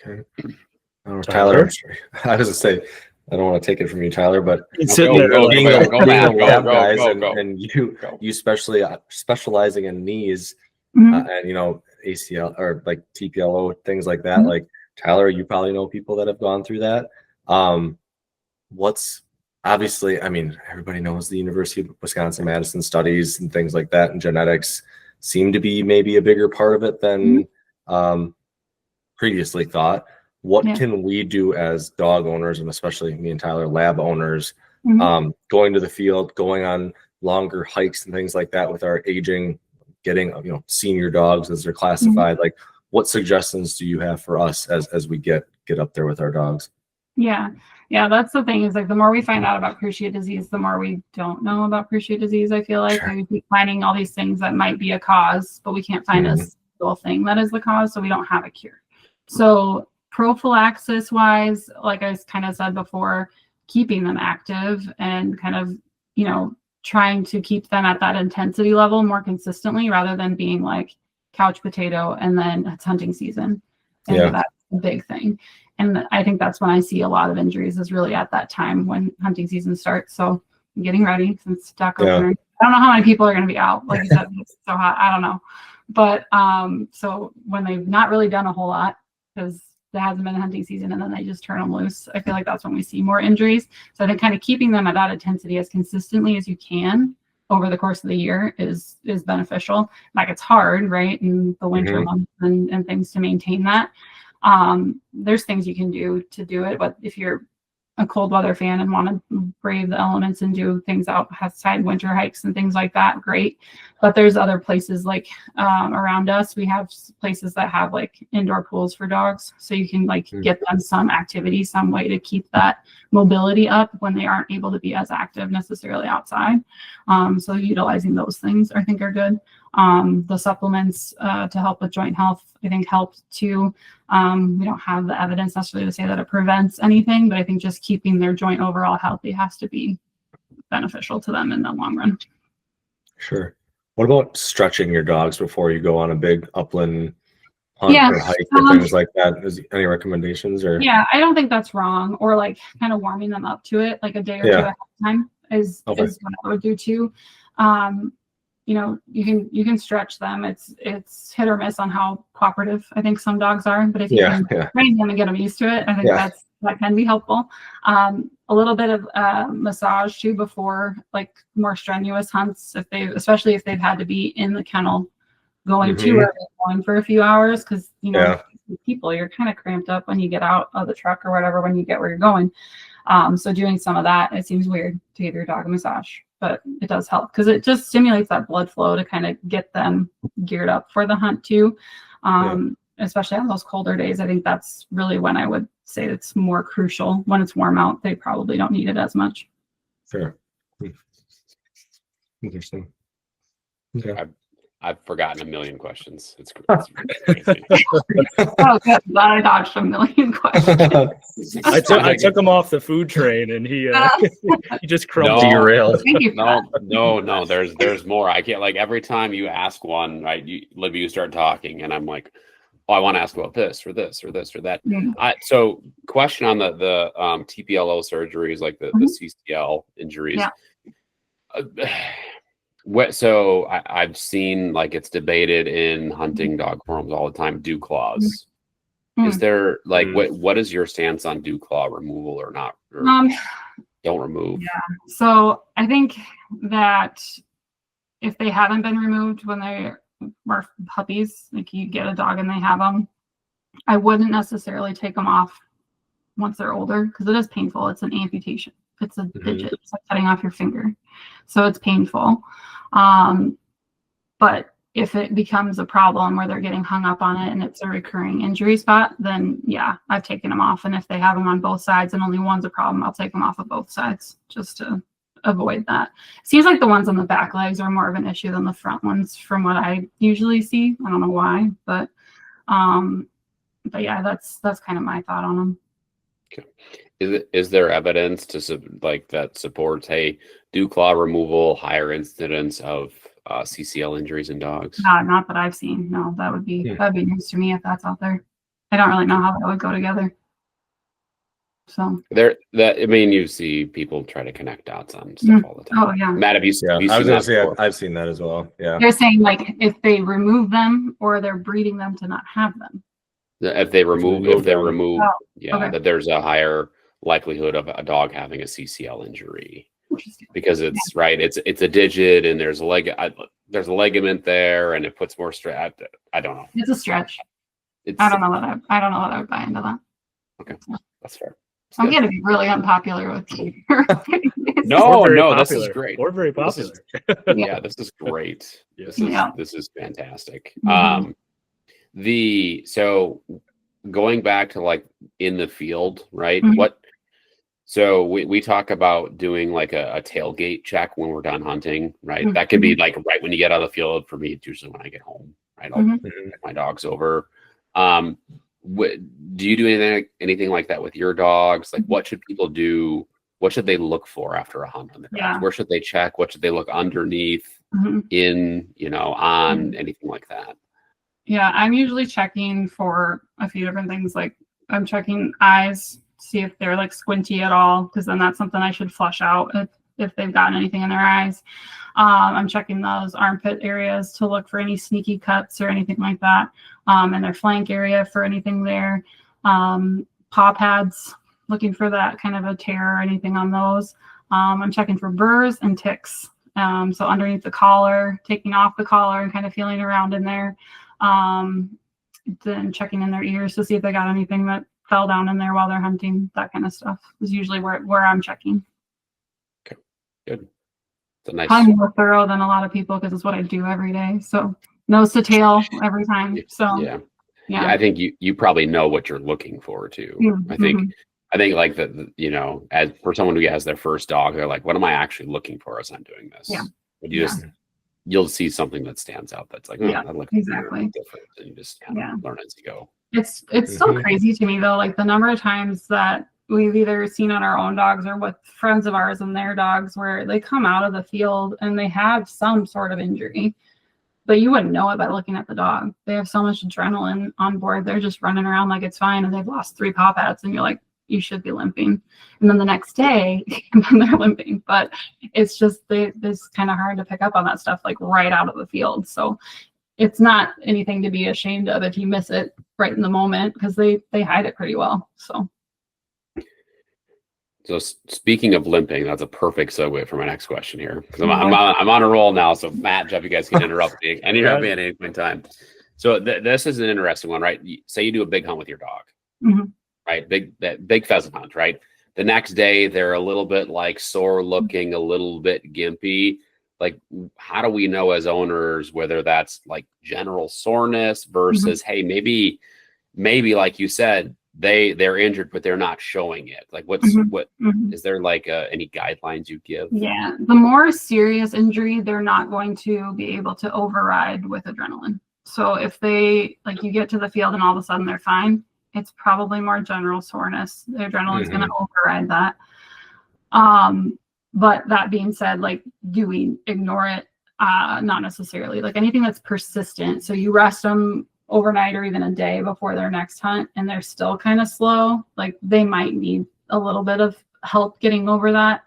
Okay. Tyler, I was to say, I don't want to take it from you, Tyler, but go, guys, and you specializing in knees and ACL or like TPLO, things like that. Like Tyler, you probably know people that have gone through that. What's obviously, everybody knows the University of Wisconsin-Madison studies and things like that, and genetics seem to be maybe a bigger part of it than previously thought. What can we do as dog owners, and especially me and Tyler, lab owners, going to the field, going on longer hikes and things like that with our aging, getting senior dogs as they're classified? Like, what suggestions do you have for us as we get up there with our dogs? Yeah, that's the thing is like the more we find out about cruciate disease, the more we don't know about cruciate disease. I feel like we keep finding all these things that might be a cause, but we can't find a single thing that is the cause, so we don't have a cure. So prophylaxis wise, like I kind of said before, keeping them active and kind of, trying to keep them at that intensity level more consistently rather than being like couch potato and then it's hunting season. And that's a big thing. And I think that's when I see a lot of injuries is really at that time when hunting season starts. So I'm getting ready since duck opener. I don't know how many people are going to be out. Like you said, it's so hot. I don't know. But so when they've not really done a whole lot because there hasn't been hunting season and then they just turn them loose, I feel like that's when we see more injuries. So I think kind of keeping them at that intensity as consistently as you can over the course of the year is beneficial. Like it's hard, right? In the winter months and things to maintain that. There's things you can do to do it, but if you're a cold weather fan and want to brave the elements and do things outside, winter hikes and things like that, great. But there's other places like around us, we have places that have like indoor pools for dogs. So you can like get them some activity, some way to keep that mobility up when they aren't able to be as active necessarily outside. So utilizing those things I think are good. The supplements to help with joint health, I think help too. We don't have the evidence necessarily to say that it prevents anything, but I think just keeping their joint overall healthy has to be beneficial to them in the long run. Sure. What about stretching your dogs before you go on a big upland hunt or hike or things like that? Is any recommendations or? Yeah, I don't think that's wrong. Or like kind of warming them up to it, like a day or two ahead of time is what I would do too. You know, you can stretch them. It's hit or miss on how cooperative I think some dogs are, but if you can train them and get them used to it, I think that can be helpful. A little bit of massage too before like more strenuous hunts, especially if they've had to be in the kennel going to where they're going for a few hours, because you know people, you're kind of cramped up when you get out of the truck or whatever when you get where you're going. So doing some of that, it seems weird to give your dog a massage, but it does help because it just stimulates that blood flow to kind of get them geared up for the hunt too. Especially on those colder days. I think that's really when I would say it's more crucial. When it's warm out, they probably don't need it as much. Sure. Interesting. Okay. I've forgotten a million questions. It's crazy. Oh, good. Glad I dodged a million questions. I took him off the food train, and he just crumbled. Derailed. No. There's more. I can't, like, every time you ask one, right? Libby, you start talking, and I'm like, oh, I want to ask about this or this or this or that. So, question on the TPLO surgeries, like the CCL injuries. So I've seen, like, it's debated in hunting dog forums all the time, dew claws. Is there, like, what is your stance on dew claw removal or not? Or don't remove? Yeah. So I think that if they haven't been removed when they were puppies, like you get a dog and they have them, I wouldn't necessarily take them off once they're older because it is painful. It's an amputation. It's a digit. It's like cutting off your finger. So it's painful. But if it becomes a problem where they're getting hung up on it and it's a recurring injury spot, then yeah, I've taken them off. And if they have them on both sides and only one's a problem, I'll take them off of both sides just to avoid that. Seems like the ones on the back legs are more of an issue than the front ones from what I usually see. I don't know why, but yeah, that's kind of my thought on them. Okay. Is there evidence that supports, hey, dew claw removal, higher incidence of CCL injuries in dogs? Not that I've seen. No, that'd be news to me if that's out there. I don't really know how that would go together. So you see people try to connect dots on stuff all the time. Oh yeah, Matt, have you seen I was gonna say before? I've seen that as well. Yeah, they're saying like if they remove them or they're breeding them to not have them. If they remove, okay. that there's a higher likelihood of a dog having a CCL injury because it's it's a digit and there's a ligament there and it puts more stress. I don't know. It's a stretch. I don't know that I would buy into that. Okay, that's fair. I'm going to be really unpopular with you. No, this is great. We're very popular. Yeah, this is great. This is fantastic. So going back to like in the field, right? So we talk about doing like a tailgate check when we're done hunting, right? That could be like right when you get out of the field. For me, it's usually when I get home, right? I'll take my dogs over. Do you do anything like that with your dogs? Like, what should people do? What should they look for after a hunt on their dogs? Where should they check? What should they look underneath, in, on, anything like that? Yeah, I'm usually checking for a few different things. Like I'm checking eyes, see if they're like squinty at all, because then that's something I should flush out if they've gotten anything in their eyes. I'm checking those armpit areas to look for any sneaky cuts or anything like that. And their flank area for anything there. Paw pads, looking for that kind of a tear or anything on those. I'm checking for burrs and ticks. So underneath the collar, taking off the collar and kind of feeling around in there. Then checking in their ears to see if they got anything that fell down in there while they're hunting. That kind of stuff is usually where I'm checking. Okay, good. It's a nice. I'm more thorough than a lot of people because it's what I do every day. So nose to tail every time. So yeah, I think you probably know what you're looking for too. Mm-hmm. I think like the as for someone who has their first dog, they're like, what am I actually looking for as I'm doing this? Yeah. But you'll see something that stands out. That's like, that looks exactly different, and you just kind of learn as you go. It's so crazy to me though, like the number of times that we've either seen on our own dogs or with friends of ours and their dogs where they come out of the field and they have some sort of injury, but you wouldn't know it by looking at the dog. They have so much adrenaline on board. They're just running around like it's fine, and they've lost 3 paw pads, and you're like, you should be limping. And then the next day, then they're limping. But it's just, it's kind of hard to pick up on that stuff like right out of the field. So it's not anything to be ashamed of if you miss it right in the moment, because they hide it pretty well. So speaking of limping, that's a perfect segue for my next question here, because I'm on a roll now. So Matt, Jeff, you guys can interrupt me at any point in time. So this is an interesting one, right? Say you do a big hunt with your dog, right? Big pheasant hunt, right? The next day they're a little bit like sore looking, a little bit gimpy. Like, how do we know as owners whether that's like general soreness versus, hey, maybe like you said, they're injured, but they're not showing it? Like, is there like any guidelines you give? Yeah, the more serious injury, they're not going to be able to override with adrenaline. So if they, like, you get to the field and all of a sudden they're fine, it's probably more general soreness. The adrenaline is going to override that. But that being said, like, do we ignore it? Not necessarily. Like anything that's persistent. So you rest them overnight or even a day before their next hunt and they're still kind of slow, like they might need a little bit of help getting over that.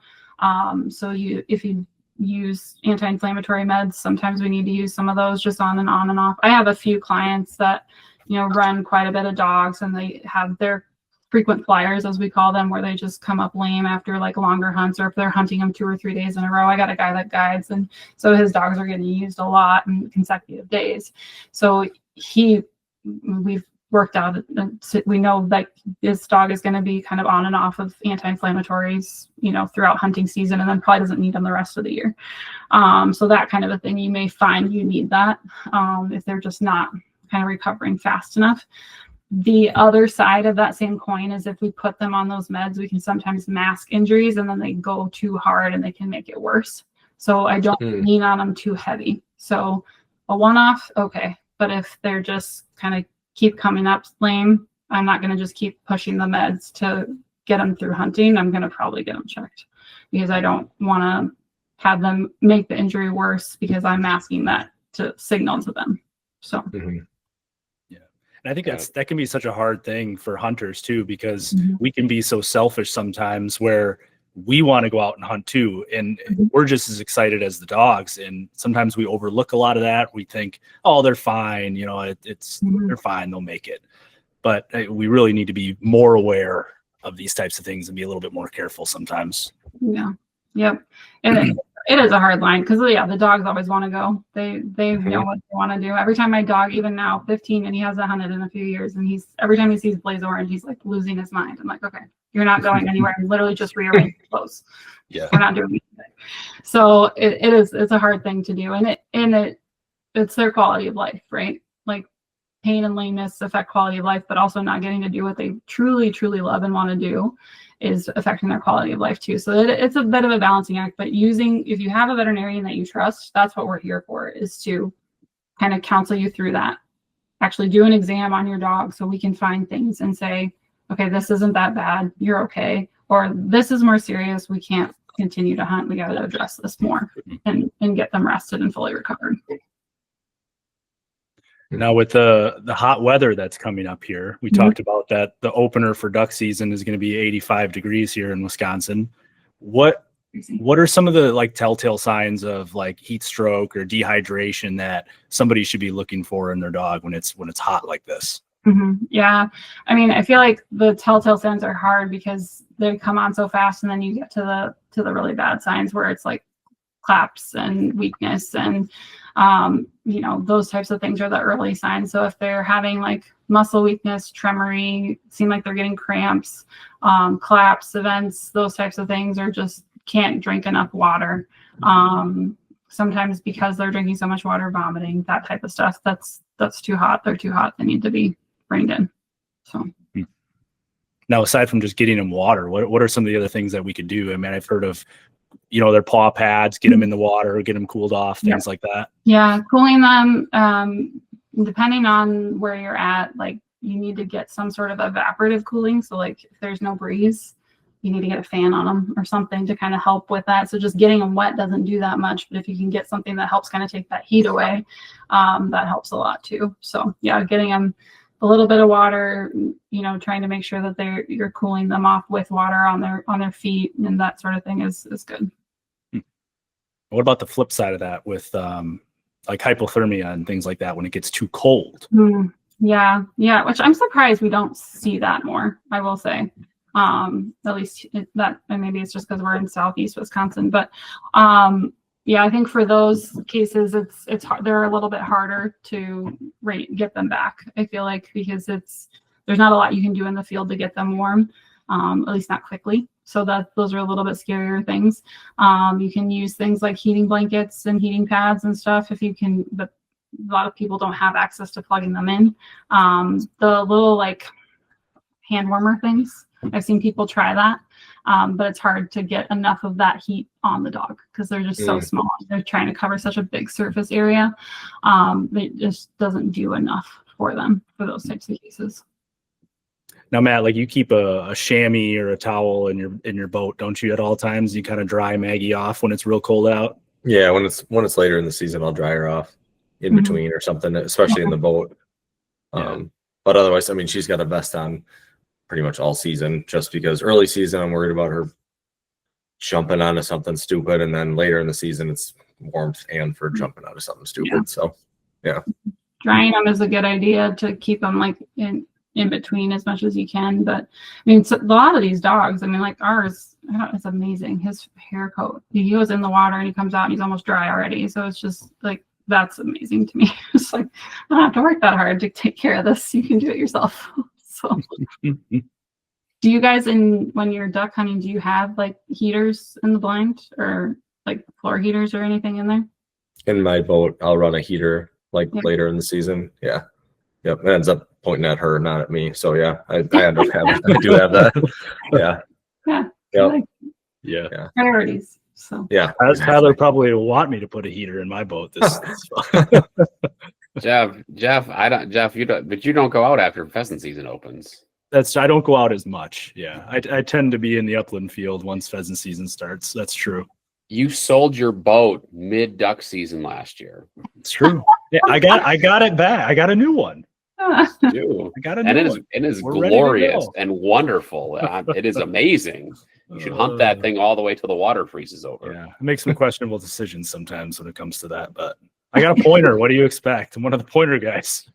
So if you use anti-inflammatory meds, sometimes we need to use some of those just on and off. I have a few clients that, run quite a bit of dogs, and they have their frequent flyers, as we call them, where they just come up lame after like longer hunts, or if they're hunting them 2 or 3 days in a row. I got a guy that guides, and so his dogs are getting used a lot in consecutive days. So we've worked out, we know that this dog is going to be kind of on and off of anti-inflammatories, throughout hunting season, and then probably doesn't need them the rest of the year. So that kind of a thing, you may find you need that if they're just not kind of recovering fast enough. The other side of that same coin is if we put them on those meds, we can sometimes mask injuries, and then they go too hard and they can make it worse. So I don't lean on them too heavy. So a one-off, okay. But if they're just kind of keep coming up lame, I'm not going to just keep pushing the meds to get them through hunting. I'm going to probably get them checked, because I don't want to have them make the injury worse because I'm masking that to signal to them. So. And I think that can be such a hard thing for hunters too, because we can be so selfish sometimes where we want to go out and hunt too. And we're just as excited as the dogs. And sometimes we overlook a lot of that. We think, oh, they're fine. They're fine. They'll make it. But we really need to be more aware of these types of things and be a little bit more careful sometimes. Yeah. Yep. And it is a hard line, because the dogs always want to go. They know what they want to do. Every time my dog, even now 15, and he hasn't hunted in a few years, and every time he sees blaze orange, he's like losing his mind. I'm like, okay, you're not going anywhere. I'm literally just rearranging clothes. Yeah, we're not doing anything. So it's a hard thing to do, and it's their quality of life, right? Like pain and lameness affect quality of life, but also not getting to do what they truly, truly love and want to do is affecting their quality of life too. So it's a bit of a balancing act, but if you have a veterinarian that you trust, that's what we're here for, is to kind of counsel you through that. Actually do an exam on your dog so we can find things and say, okay, this isn't that bad, you're okay. Or this is more serious, we can't continue to hunt, we got to address this more and get them rested and fully recovered. Now with the hot weather that's coming up here, we talked about that the opener for duck season is going to be 85 degrees here in Wisconsin. What are some of the like telltale signs of like heat stroke or dehydration that somebody should be looking for in their dog when it's hot like this? Yeah. I mean, I feel like the telltale signs are hard because they come on so fast, and then you get to the really bad signs where it's like claps and weakness and Those types of things are the early signs. So if they're having like muscle weakness, tremory, seem like they're getting cramps, collapse events, those types of things, or just can't drink enough water. Sometimes because they're drinking so much water, vomiting, that type of stuff, that's too hot. They're too hot. They need to be reined in. So. Now, aside from just getting them water, what are some of the other things that we could do? I mean, I've heard of, their paw pads, get them in the water, get them cooled off, things like that. Yeah, cooling them, depending on where you're at, like you need to get some sort of evaporative cooling. So like if there's no breeze, you need to get a fan on them or something to kind of help with that. So just getting them wet doesn't do that much, but if you can get something that helps kind of take that heat away, that helps a lot too. So yeah, getting them a little bit of water, trying to make sure that you're cooling them off with water on their feet and that sort of thing is good. What about the flip side of that with like hypothermia and things like that when it gets too cold? Yeah, which I'm surprised we don't see that more, I will say. At least and maybe it's just because we're in Southeast Wisconsin, but I think for those cases, it's hard. They're a little bit harder to get them back. I feel like because there's not a lot you can do in the field to get them warm, at least not quickly. So those are a little bit scarier things. You can use things like heating blankets and heating pads and stuff if you can, but a lot of people don't have access to plugging them in. The little like hand warmer things, I've seen people try that. But it's hard to get enough of that heat on the dog because they're just so small. They're trying to cover such a big surface area. It just doesn't do enough for them for those types of cases. Now, Matt, like you keep a chamois or a towel in your boat, don't you? At all times, you kind of dry Maggie off when it's real cold out. Yeah, when it's later in the season, I'll dry her off in between or something, especially in the boat. But otherwise, I mean, she's got a vest on pretty much all season, just because early season I'm worried about her jumping onto something stupid, and then later in the season it's warmth and for jumping onto something stupid. So drying them is a good idea to keep them like in between as much as you can. But I mean, a lot of these dogs, I mean, like ours, it's amazing. His hair coat, he goes in the water and he comes out and he's almost dry already. So it's just like, that's amazing to me. It's like, I don't have to work that hard to take care of this. You can do it yourself. So do you guys, when you're duck hunting, do you have like heaters in the blind or like floor heaters or anything in there? In my boat, I'll run a heater like later in the season. Yeah. Yep. It ends up pointing at her, not at me. So yeah, I end up having, I do have that. Yeah. Yeah. Yep. Yeah. Priorities. So yeah. Tyler probably will want me to put a heater in my boat this Jeff, you don't go out after pheasant season opens. I don't go out as much. Yeah. I tend to be in the upland field once pheasant season starts. That's true. You sold your boat mid duck season last year. It's true. Yeah, I got it back. I got a new one. Dude. I got a new one. It is glorious and wonderful. It is amazing. You should hunt that thing all the way till the water freezes over. Yeah, I make some questionable decisions sometimes when it comes to that, but I got a pointer. What do you expect? I'm one of the pointer guys.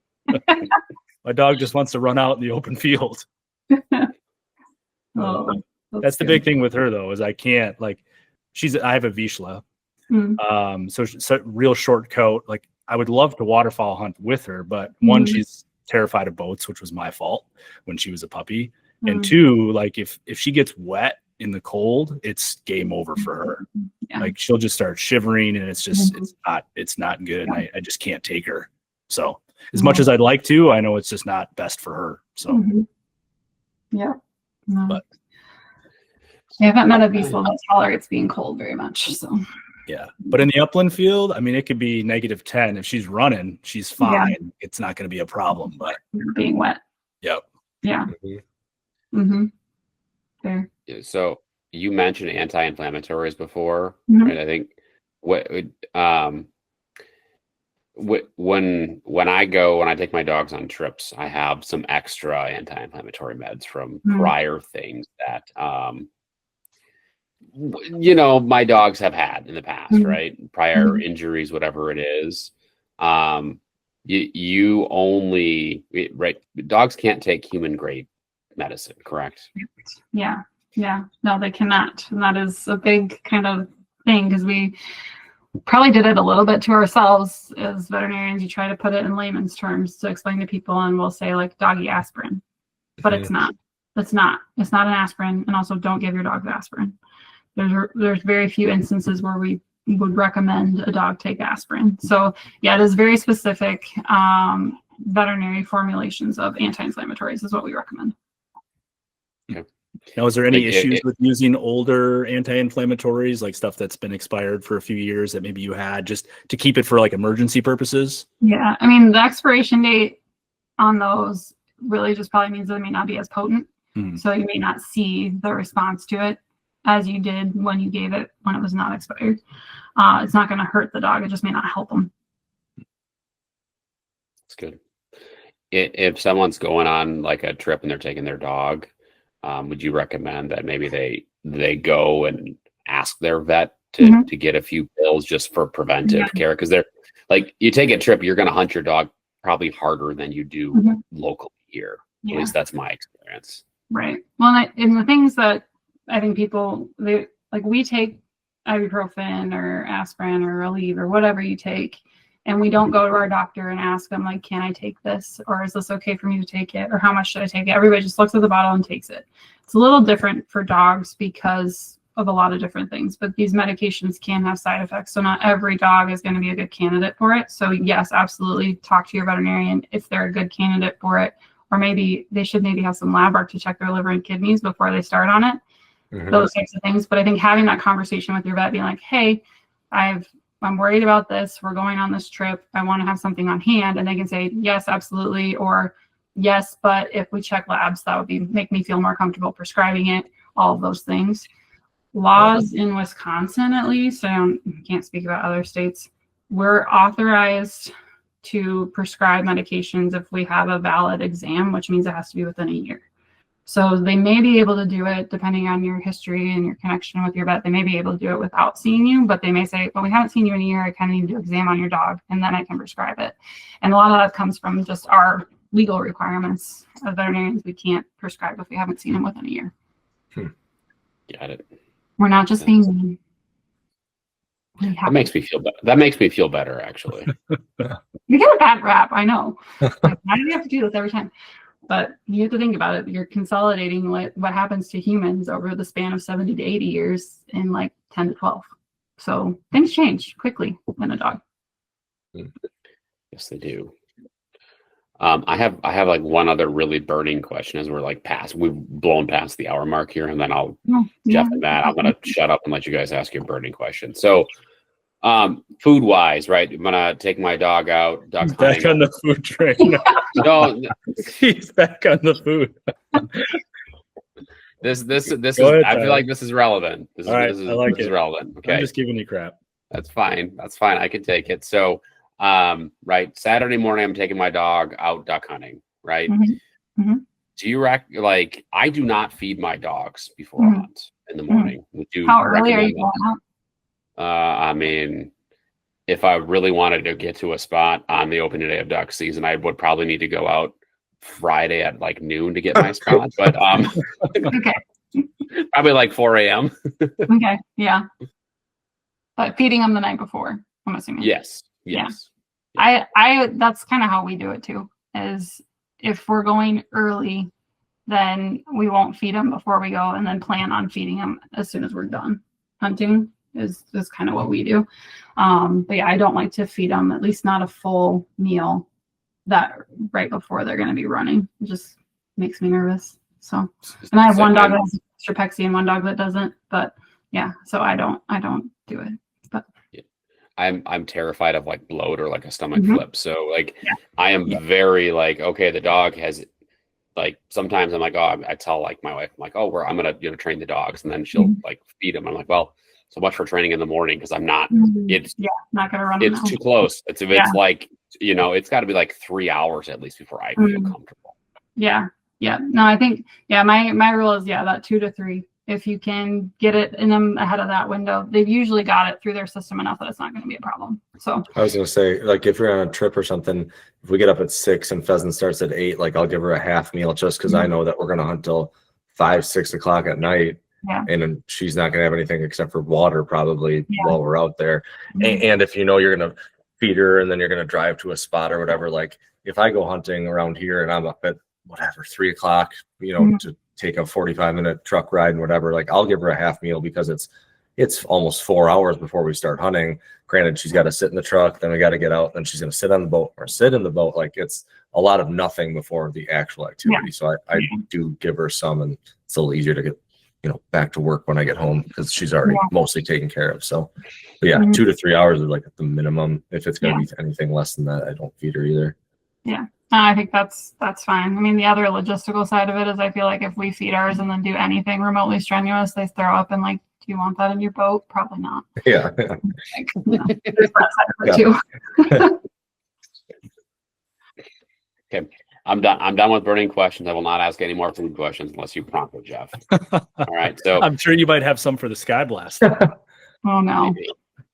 My dog just wants to run out in the open field. That's the big thing with her, though, is I can't, like, I have a Vizsla. So real short coat. Like, I would love to waterfowl hunt with her, but one, she's terrified of boats, which was my fault when she was a puppy. And two, like, if she gets wet in the cold, it's game over for her. Yeah. Like, she'll just start shivering, and it's just it's not good. Yeah. I just can't take her. So as much as I'd like to, I know it's just not best for her. So yeah. No. But I haven't met a Vizsla that tolerates being cold very much. So yeah. But in the upland field, I mean, it could be -10. If she's running, she's fine. Yeah. It's not going to be a problem. But being wet. Yep. Yeah. Fair. So you mentioned anti-inflammatories before, right? I think when I take my dogs on trips, I have some extra anti-inflammatory meds from prior things that my dogs have had in the past, right? Prior injuries, whatever it is. You only, right? Dogs can't take human grade medicine, correct? Yeah. No, they cannot. And that is a big kind of thing because probably did it a little bit to ourselves as veterinarians. You try to put it in layman's terms to explain to people, and we'll say like doggy aspirin, but it's not. It's not an aspirin, and also don't give your dog the aspirin. There's very few instances where we would recommend a dog take aspirin. So yeah, it is very specific veterinary formulations of anti-inflammatories is what we recommend. Okay. Now, is there any issues with using older anti-inflammatories, like stuff that's been expired for a few years that maybe you had just to keep it for like emergency purposes? Yeah, I mean, the expiration date on those really just probably means that it may not be as potent. So you may not see the response to it as you did when you gave it when it was not expired. It's not going to hurt the dog. It just may not help them. That's good. If someone's going on like a trip and they're taking their dog, would you recommend that maybe they go and ask their vet to get a few pills just for preventive care? Because they're like, you take a trip, you're going to hunt your dog probably harder than you do locally here. At least that's my experience. Right. Well, and the things that I think we take ibuprofen or aspirin or Aleve or whatever you take, and we don't go to our doctor and ask them like, can I take this? Or is this okay for me to take it? Or how much should I take it? Everybody just looks at the bottle and takes it. It's a little different for dogs because of a lot of different things, but these medications can have side effects. So not every dog is going to be a good candidate for it. So yes, absolutely talk to your veterinarian if they're a good candidate for it. Or maybe they should have some lab work to check their liver and kidneys before they start on it. Those types of things. But I think having that conversation with your vet, being like, hey, I'm worried about this. We're going on this trip. I want to have something on hand. And they can say, yes, absolutely. Or yes, but if we check labs, that would make me feel more comfortable prescribing it. All of those things. Laws in Wisconsin, at least, I can't speak about other states. We're authorized to prescribe medications if we have a valid exam, which means it has to be within a year. So they may be able to do it depending on your history and your connection with your vet. They may be able to do it without seeing you, but they may say, well, we haven't seen you in a year. I kind of need to do an exam on your dog, and then I can prescribe it. And a lot of that comes from just our legal requirements of veterinarians. We can't prescribe if we haven't seen them within a year. Got it. We're not just being mean. That makes me feel better. That makes me feel better, actually. We get a bad rap, I know. Like, why do we have to do this every time? But you have to think about it. You're consolidating what happens to humans over the span of 70 to 80 years in like 10 to 12. So things change quickly in a dog. Yes, they do. I have like one other really burning question as we've blown past the hour mark here, and then Jeff and Matt, I'm going to shut up and let you guys ask your burning question. So food wise, right? I'm going to take my dog out. Dog back on the food train. No, he's back on the food. This is, ahead, I feel like this is relevant. This is relevant. Okay. I'm just giving you crap. That's fine. I can take it. So, right. Saturday morning, I'm taking my dog out duck hunting, right? Do you I do not feed my dogs before a hunt in the morning. Would you How early are you going out? I mean, if I really wanted to get to a spot on the opening day of duck season, I would probably need to go out Friday at like noon to get my spot, but okay. Probably like 4 a.m. Okay, yeah. But feeding them the night before, I'm assuming. Yes. Yeah. I that's kind of how we do it too, is if we're going early, then we won't feed them before we go, and then plan on feeding them as soon as we're done hunting is kind of what we do. But yeah, I don't like to feed them, at least not a full meal that right before they're going to be running. It just makes me nervous. So, and I have one dog that has extra Pexy and one dog that doesn't, but yeah, so I don't do it. But I'm terrified of like bloat or like a stomach flip. So like I am very like, okay, the dog has like, sometimes I'm like, oh, I tell like my wife, I'm like, oh, I'm going to train the dogs, and then she'll like feed them. I'm like, well, so much for training in the morning, because I'm not, it's not going to run. It's too close. It's like, it's got to be like 3 hours at least before I feel comfortable. Yeah. No, I think, my rule is, that 2 to 3. If you can get it in them ahead of that window, they've usually got it through their system enough that it's not going to be a problem. So I was going to say, like, if you're on a trip or something, if we get up at 6 and pheasant starts at 8, like I'll give her a half meal just because I know that we're going to hunt till 5, 6 o'clock at night. Yeah. and then she's not going to have anything except for water probably Yeah. while we're out there. And if you know you're going to feed her and then you're going to drive to a spot or whatever, like if I go hunting around here and I'm up at whatever 3 o'clock, you know, to take a 45-minute truck ride and whatever, like I'll give her a half meal because it's almost 4 hours before we start hunting. Granted, she's got to sit in the truck, then we got to get out, then she's going to sit on the boat or sit in the boat. Like it's a lot of nothing before the actual activity. Yeah. So I do give her some, and it's a little easier to get, you know, back to work when I get home because she's already mostly taken care of. So, but yeah, 2 to 3 hours is like at the minimum. If it's going to be anything less than that, I don't feed her either. Yeah. I think that's fine. I mean, the other logistical side of it is I feel like if we feed ours and then do anything remotely strenuous, they throw up and like, do you want that in your boat? Probably not. Yeah. Like, you know, there's that side of it too. Okay. I'm done with burning questions. I will not ask any more food questions unless you prompt it, Jeff. All right. So I'm sure you might have some for the Sky Blast. Oh no. maybe.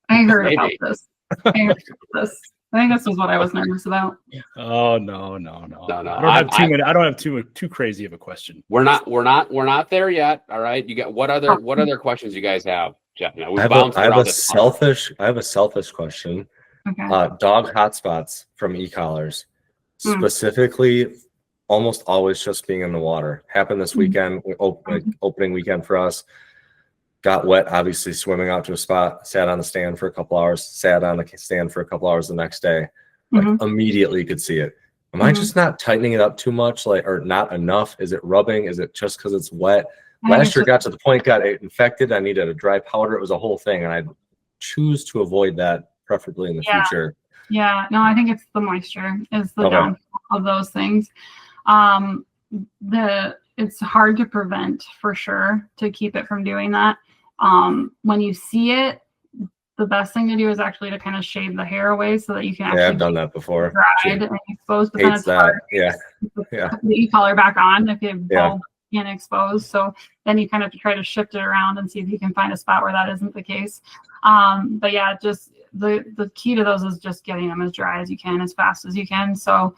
I heard about this. I think this is what I was nervous about. Oh no. No. I don't have too crazy of a question. We're not there yet. All right. You got what other questions you guys have, Jeff? Now, I have a selfish question. Okay. Dog hotspots from e-collars, specifically almost always just being in the water. Happened this weekend, opening weekend for us. Got wet, obviously swimming out to a spot, sat on the stand for a couple hours, sat on the stand for a couple hours the next day. Like immediately could see it. Am I just not tightening it up too much, like, or not enough? Is it rubbing? Is it just because it's wet? Last year got to the point, got infected. I needed a dry powder. It was a whole thing. And I choose to avoid that preferably in the future. Yeah, no, I think it's the moisture is the downfall of those things. It's hard to prevent for sure to keep it from doing that. When you see it, the best thing to do is actually to kind of shave the hair away so that you can actually I've done that before. Dried and exposed, but then it's hard to put the e-collar back on if you have both skin exposed. So then you kind of have to try to shift it around and see if you can find a spot where that isn't the case. But yeah, just the key to those is just getting them as dry as you can, as fast as you can. So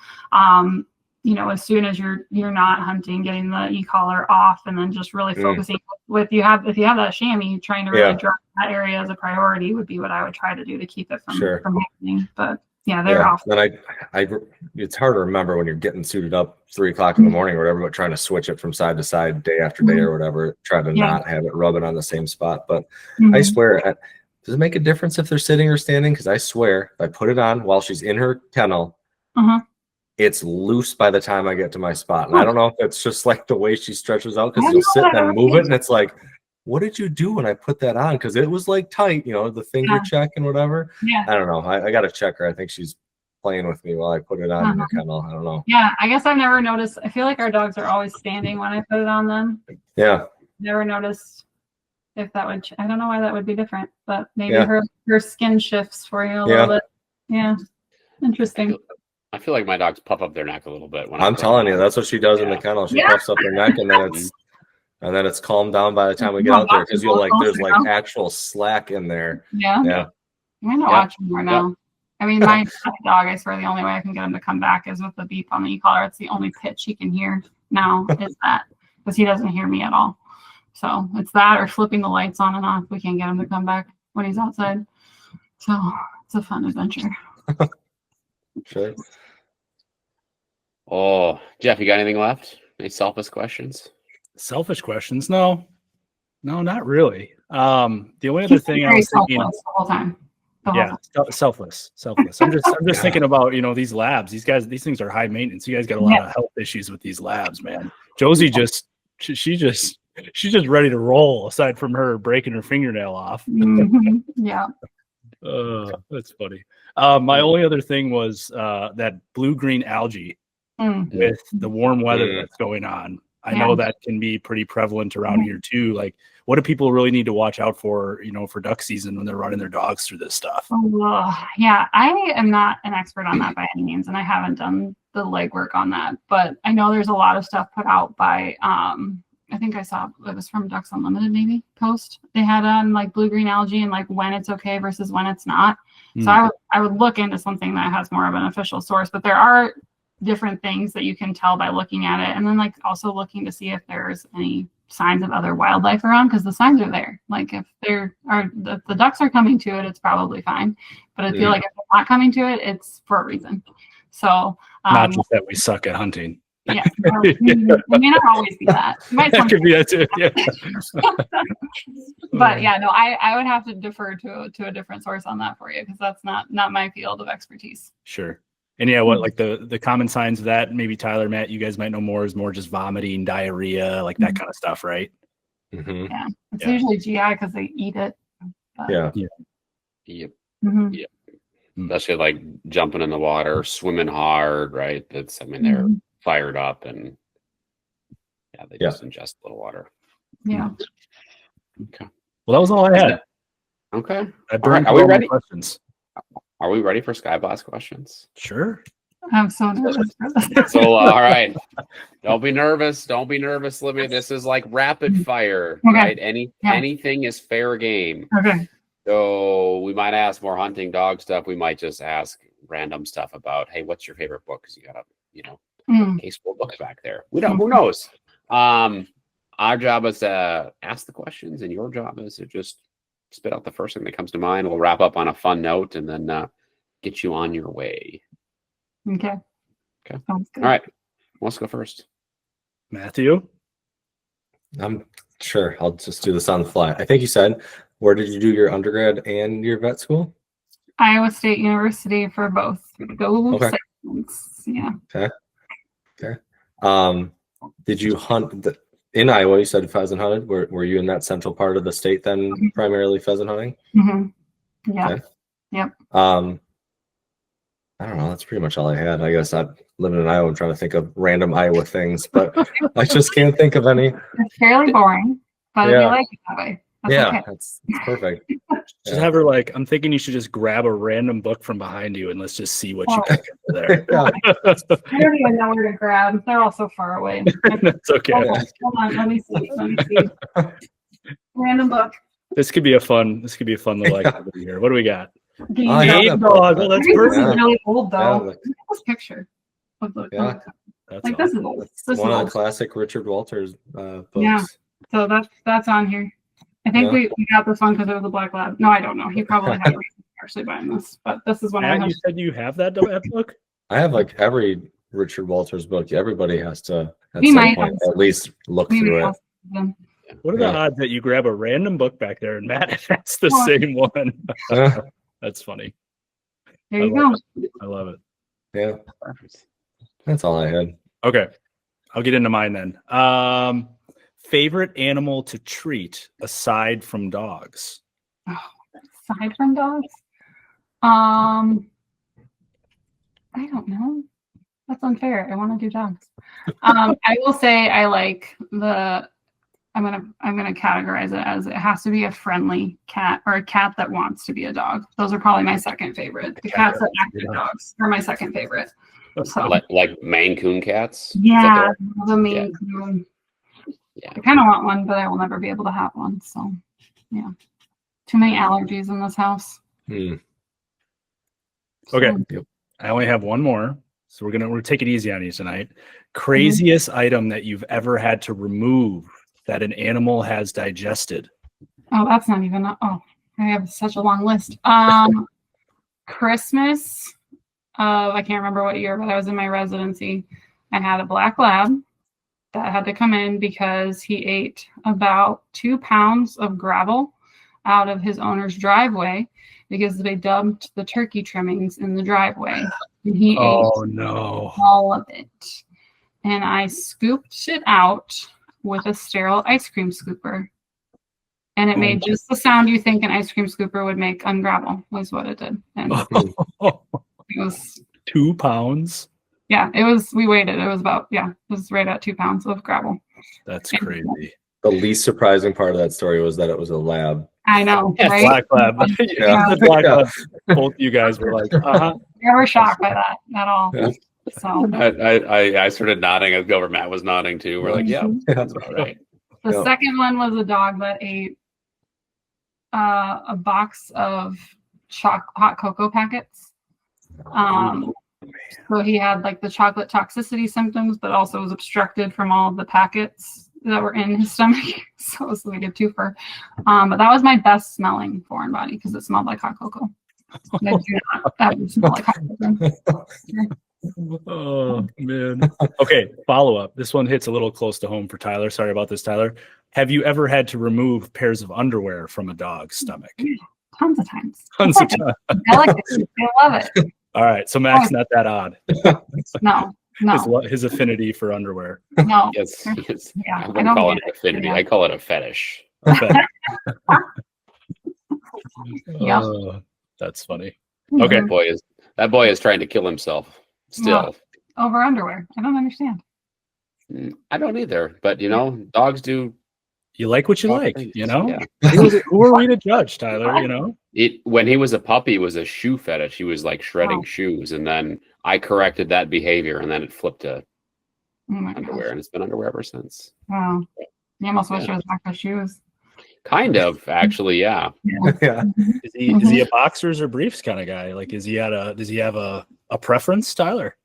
you know, as soon as you're not hunting, getting the e-collar off and then just really focusing if you have that chamois, trying to really dry that area as a priority would be what I would try to do to keep it from happening. But yeah, they're off. Then it's hard to remember when you're getting suited up 3 o'clock in the morning or whatever, but trying to switch it from side to side day after day or whatever, try to not have it rubbing on the same spot. But I swear, does it make a difference if they're sitting or standing? Because I swear, if I put it on while she's in her kennel, it's loose by the time I get to my spot. And I don't know if it's just like the way she stretches out, because you'll sit and move it and it's like, what did you do when I put that on? Because it was like tight, you know, the finger check and whatever. Yeah. I don't know. I got to check her. I think she's playing with me while I put it on in the kennel. I don't know. Yeah, I guess I've never noticed. I feel like our dogs are always standing when I put it on them. Yeah. Never noticed if that would, I don't know why that would be different, but maybe her skin shifts for you a little bit. Yeah. Interesting. I feel like my dogs puff up their neck a little bit when I'm telling you, that's what she does in the kennel. She puffs up her neck and then it's calmed down by the time we get out there, because there's like actual slack in there. Yeah. I'm gonna watch more now. I mean, my dog, I swear the only way I can get him to come back is with the beep on the e-collar. It's the only pitch he can hear now is that, because he doesn't hear me at all. So it's that or flipping the lights on and off. We can't get him to come back when he's outside. So it's a fun adventure. Sure. Oh, Jeff, you got anything left? Any selfish questions? Selfish questions? No, not really. The only other thing I was thinking, the whole time. Selfless. I'm just thinking about, you know, these labs. These things are high maintenance. You guys got a lot of health issues with these labs, man. Josie she's just ready to roll. Aside from her breaking her fingernail off. Yeah. That's funny. My only other thing was that blue-green algae with the warm weather that's going on. I know that can be pretty prevalent around here too. Like, what do people really need to watch out for, you know, for duck season when they're running their dogs through this stuff? Yeah, I am not an expert on that by any means, and I haven't done the legwork on that. But I know there's a lot of stuff put out by, I think I saw it was from Ducks Unlimited, maybe post. They had on like blue-green algae and like when it's okay versus when it's not. So I would look into something that has more of an official source, but there are different things that you can tell by looking at it, and then like also looking to see if there's any signs of other wildlife around, because the signs are there. Like if the ducks are coming to it, it's probably fine. But I feel like if they're not coming to it, it's for a reason. So not just that we suck at hunting. Yeah, it may not always be that. It might That could be that too. Yeah. But yeah, no, I would have to defer to a different source on that for you, because that's not my field of expertise. Sure. And yeah, what like the common signs of that, maybe Tyler, Matt, you guys might know more, is more just vomiting, diarrhea, like that kind of stuff, right? Mm-hmm. Yeah, it's usually GI because they eat it. But, Yeah. Yep. Mm-hmm. Yep. Especially like jumping in the water, swimming hard, right? That's, I mean, they're fired up and they just ingest a little water. Yeah. Okay. Well, that was all I had. Okay. I burned Are we all my ready? questions. Are we ready for Sky Blast questions? Sure. I'm so nervous for this. So, all right. Don't be nervous. Don't be nervous, Libby. This is like rapid fire, right? Anything is fair game. Okay. So we might ask more hunting dog stuff. We might just ask random stuff about, hey, what's your favorite book? Because you got a, case full of books back there. We don't. Who knows? Our job is to ask the questions, and your job is to just spit out the first thing that comes to mind. We'll wrap up on a fun note, and then get you on your way. Okay. Sounds good. All right. Let's go first. Matthew? I'm sure. I'll just do this on the fly. I think you said, where did you do your undergrad and your vet school? Iowa State University for both. Go Saints. Yeah. Okay. Did you hunt in Iowa? You said pheasant hunted. Were you in that central part of the state then, primarily pheasant hunting? Mm-hmm. Yeah. Okay. Yep. I don't know. That's pretty much all I had. I guess I'm living in Iowa. I'm trying to think of random Iowa things, but I just can't think of any. It's fairly boring, but if you like it that way, that's okay. That's perfect. Just have her like, I'm thinking you should just grab a random book from behind you and let's just see what you pick over there. I don't even know where to grab. They're all so far away. That's okay. Hold on. Let me see. Random book. This could be a fun little activity here. What do we got? Game dog. Well, that's This perfect. is really old though. Yeah, Look at this picture. Of the, That's like this is old. This is one of old. the classic Richard Walters books. Yeah. So that's on here. I think we got this one because it was a black lab. No, I don't know. He probably had actually buying this, but this is one I Matt, have. you said you have that book? I have like every Richard Walters book. Everybody has to at We some might point have at least look through it. What are the odds that you grab a random book back there and Matt has the same one? That's funny. There you go. I love it. Yeah. That's all I had. Okay. I'll get into mine then. Favorite animal to treat aside from dogs? Aside from dogs? I don't know. That's unfair. I want to do dogs. I will say I like I'm gonna categorize it as it has to be a friendly cat or a cat that wants to be a dog. Those are probably my second favorite. The cats that act like dogs are my second favorite. So Like Maine Coon cats? yeah, the Maine Coon. Yeah. I kind of want one, but I will never be able to have one. So yeah, too many allergies in this house. Okay. Yep. I only have one more. So we're gonna take it easy on you tonight. Craziest item that you've ever had to remove that an animal has digested? Oh, that's not even. I have such a long list. Christmas. I can't remember what year, but I was in my residency. I had a black lab that had to come in because he ate about 2 pounds of gravel out of his owner's driveway because they dumped the turkey trimmings in the driveway. And he ate all of it. And I scooped it out with a sterile ice cream scooper. And it made just the sound you think an ice cream scooper would make on gravel, was what it did. And it was 2 pounds. Yeah, it was. We weighed it. It was about it was right at 2 pounds of gravel. That's crazy. The least surprising part of that story was that it was a lab. I know, right? Black lab. The black lab. Both you guys were like, Never shocked by that at all. Yeah. So I started nodding as Gilbert Matt was nodding too. We're like, yeah, that's about right. the second one was a dog that ate a box of hot cocoa packets. So he had like the chocolate toxicity symptoms, but also was obstructed from all of the packets. that were in his stomach. So it was like a twofer. But that was my best smelling foreign body because it smelled like hot cocoa. And I do not ever smell like hot cocoa. Oh man. Okay, follow up. This one hits a little close to home for Tyler. Sorry about this, Tyler. Have you ever had to remove pairs of underwear from a dog's stomach? Tons of times. Tons of times. I like it. I love it. All right, so Mac's not that odd. No. His affinity for underwear. No. Yes. Yeah, I wouldn't call it an affinity. I call it a fetish. Yeah. That's funny. Mhm. Okay. That boy is trying to kill himself still. Over underwear. I don't understand. I don't either, but dogs do. You like what you dog like, things. Yeah. Yeah. Who are we to judge, Tyler? When he was a puppy, it was a shoe fetish. He was like shredding shoes, and then I corrected that behavior, and then it flipped to underwear, and it's been underwear ever since. Wow. You almost wish it was back to shoes. Kind of, actually, yeah. Yeah. Is he a boxers or briefs kind of guy? Like, does he have a preference, Tyler?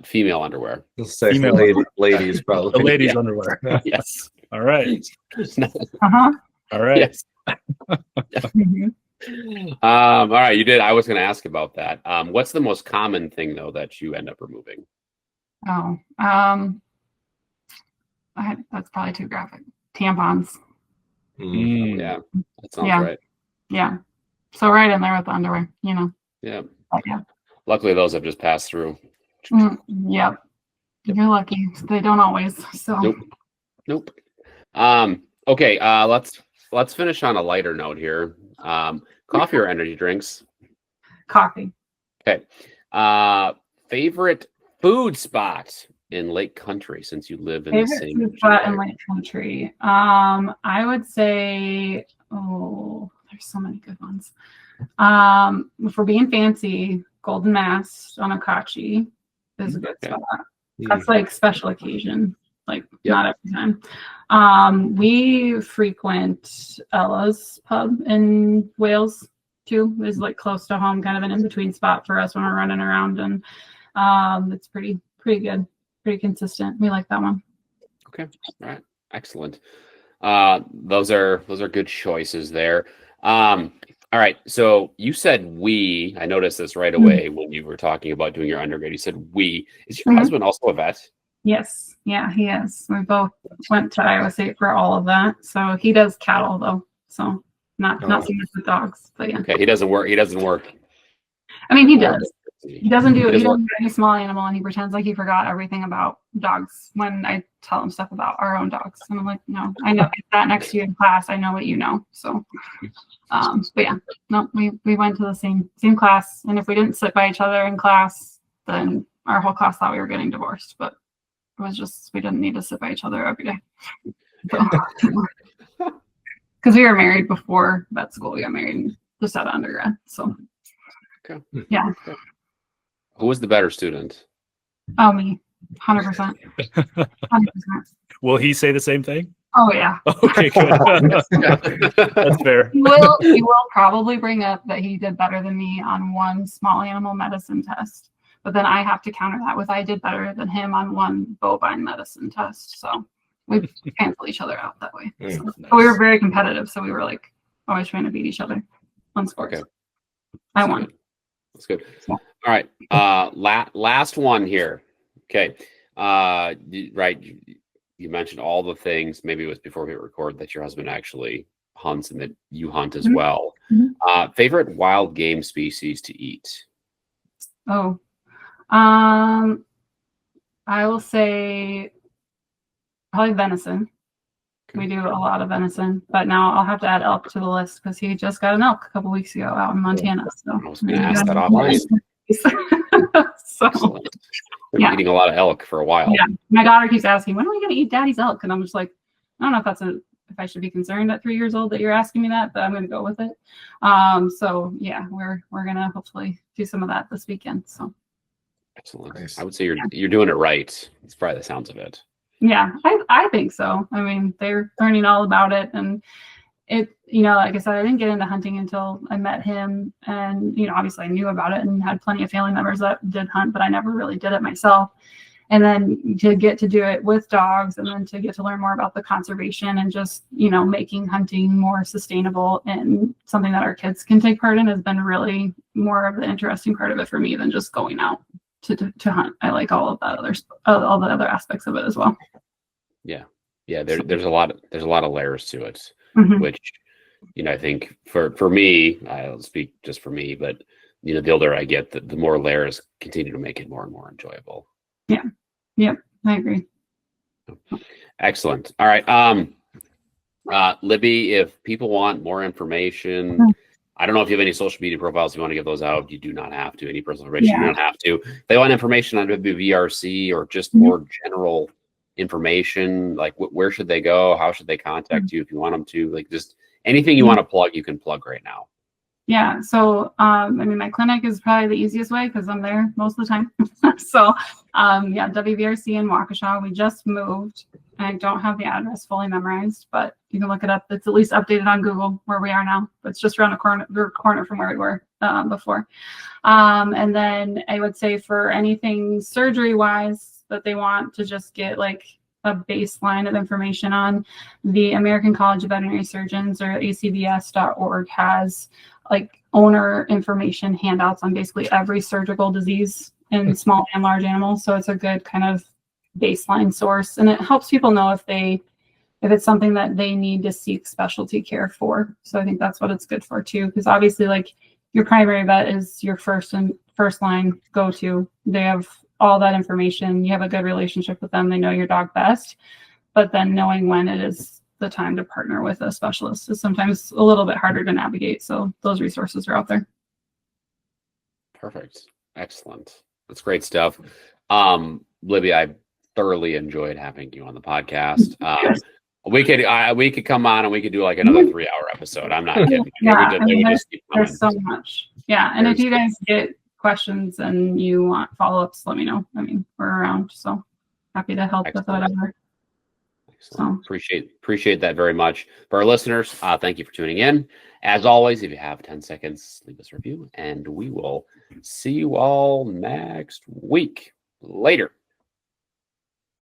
Female underwear. We'll say Female ladies probably. The ladies' Yeah. underwear. Yes. All right. Uh-huh. All right. Yes. Mhm. All right, you did. I was going to ask about that. What's the most common thing though that you end up removing? Oh, that's probably too graphic. Tampons. Yeah, that sounds right. Yeah. So right in there with the underwear, Yeah. But yeah. Luckily, those have just passed through. Yep. You're lucky. They don't always. So. Nope. Okay. Let's finish on a lighter note here. Coffee or energy drinks? Coffee. Okay. Favorite food spot in Lake Country since you live in the same Food spot in Lake Country. I would say, there's so many good ones. If we're being fancy, Golden Mast on Akachi is a good spot. That's like special occasion, not every time. We frequent Ella's pub in Wales too. It's like close to home, kind of an in-between spot for us when we're running around, and it's pretty good, pretty consistent. We like that one. Okay, all right, excellent. Those are good choices there. All right, so you said we. I noticed this right away when you were talking about doing your undergrad. You said we. Is your husband also a vet? Yes, yeah, he is. We both went to Iowa State for all of that. So he does cattle though, so not so much with dogs, but yeah. Okay, he doesn't work. I mean, he does. He doesn't do any small animal, and he pretends like he forgot everything about dogs when I tell him stuff about our own dogs. And I'm like, no, I know. I sat next to you in class. I know what you know. So, but yeah, no, we went to the same class, and if we didn't sit by each other in class, then our whole class thought we were getting divorced. But it was just we didn't need to sit by each other every day. Because we were married before vet school. We got married just out of undergrad. So, okay. Yeah. Okay. Who was the better student? Oh, me. 100%. 100%. Will he say the same thing? Oh, yeah. Okay, good. That's fair. He will probably bring up that he did better than me on one small animal medicine test. But then I have to counter that with I did better than him on one bovine medicine test. So we cancel each other out that way. So, but we were very competitive. So we were like always trying to beat each other on sports. Okay. I won. That's good. All right. Last one here. Okay. Right. You mentioned all the things, maybe it was before we record, that your husband actually hunts and that you hunt as well. Favorite wild game species to eat? Oh, I will say probably venison. We do a lot of venison, but now I'll have to add elk to the list because he just got an elk a couple weeks ago out in Montana. So I was going to ask that offline. So Been eating a lot of elk for a while. Yeah, my daughter keeps asking, when are we going to eat Daddy's elk? And I'm just like, I don't know if I should be concerned at 3 years old that you're asking me that, but I'm going to go with it. So yeah, we're going to hopefully do some of that this weekend. So excellent. Nice. I would say you're doing it right. It's probably the sounds of it. Yeah, I think so. I mean, they're learning all about it, and it, like I said, I didn't get into hunting until I met him, and obviously I knew about it and had plenty of family members that did hunt, but I never really did it myself. and then to get to do it with dogs, and then to get to learn more about the conservation and just, making hunting more sustainable and something that our kids can take part in has been really more of the interesting part of it for me than just going out to hunt. I like all of that all the other aspects of it as well. Yeah. There's a lot of layers to it, which, I think for me, I'll speak just for me, but the older I get, the more layers continue to make it more and more enjoyable. Yeah. Yep. I agree. Excellent. All right. Libby, if people want more information, I don't know if you have any social media profiles you want to give those out. You do not have to. Any personal information, you don't have to. If they want information on WVRC or just more general information, like where should they go? How should they contact you if you want them to? Like just anything you want to plug, you can plug right now. Yeah. So, my clinic is probably the easiest way because I'm there most of the time. So, WVRC in Waukesha. We just moved. I don't have the address fully memorized, but you can look it up. It's at least updated on Google where we are now. It's just around the corner from where we were before. And then I would say for anything surgery-wise that they want to just get like a baseline of information on, the American College of Veterinary Surgeons, or acvs.org, has like owner information handouts on basically every surgical disease in small and large animals. So it's a good kind of baseline source, and it helps people know if it's something that they need to seek specialty care for. So I think that's what it's good for too, because obviously like your primary vet is your first line go-to. They have all that information. You have a good relationship with them. They know your dog best, but then knowing when it is the time to partner with a specialist is sometimes a little bit harder to navigate. So those resources are out there. Perfect. Excellent. That's great stuff. Libby, I thoroughly enjoyed having you on the podcast. We could come on and we could do like another 3-hour episode. I'm not kidding. There's so much. Yeah. And if you guys get questions and you want follow-ups, let me know. We're around, so happy to help with whatever. So appreciate that very much. For our listeners, thank you for tuning in. As always, if you have 10 seconds, leave us a review, and we will see you all next week. Later.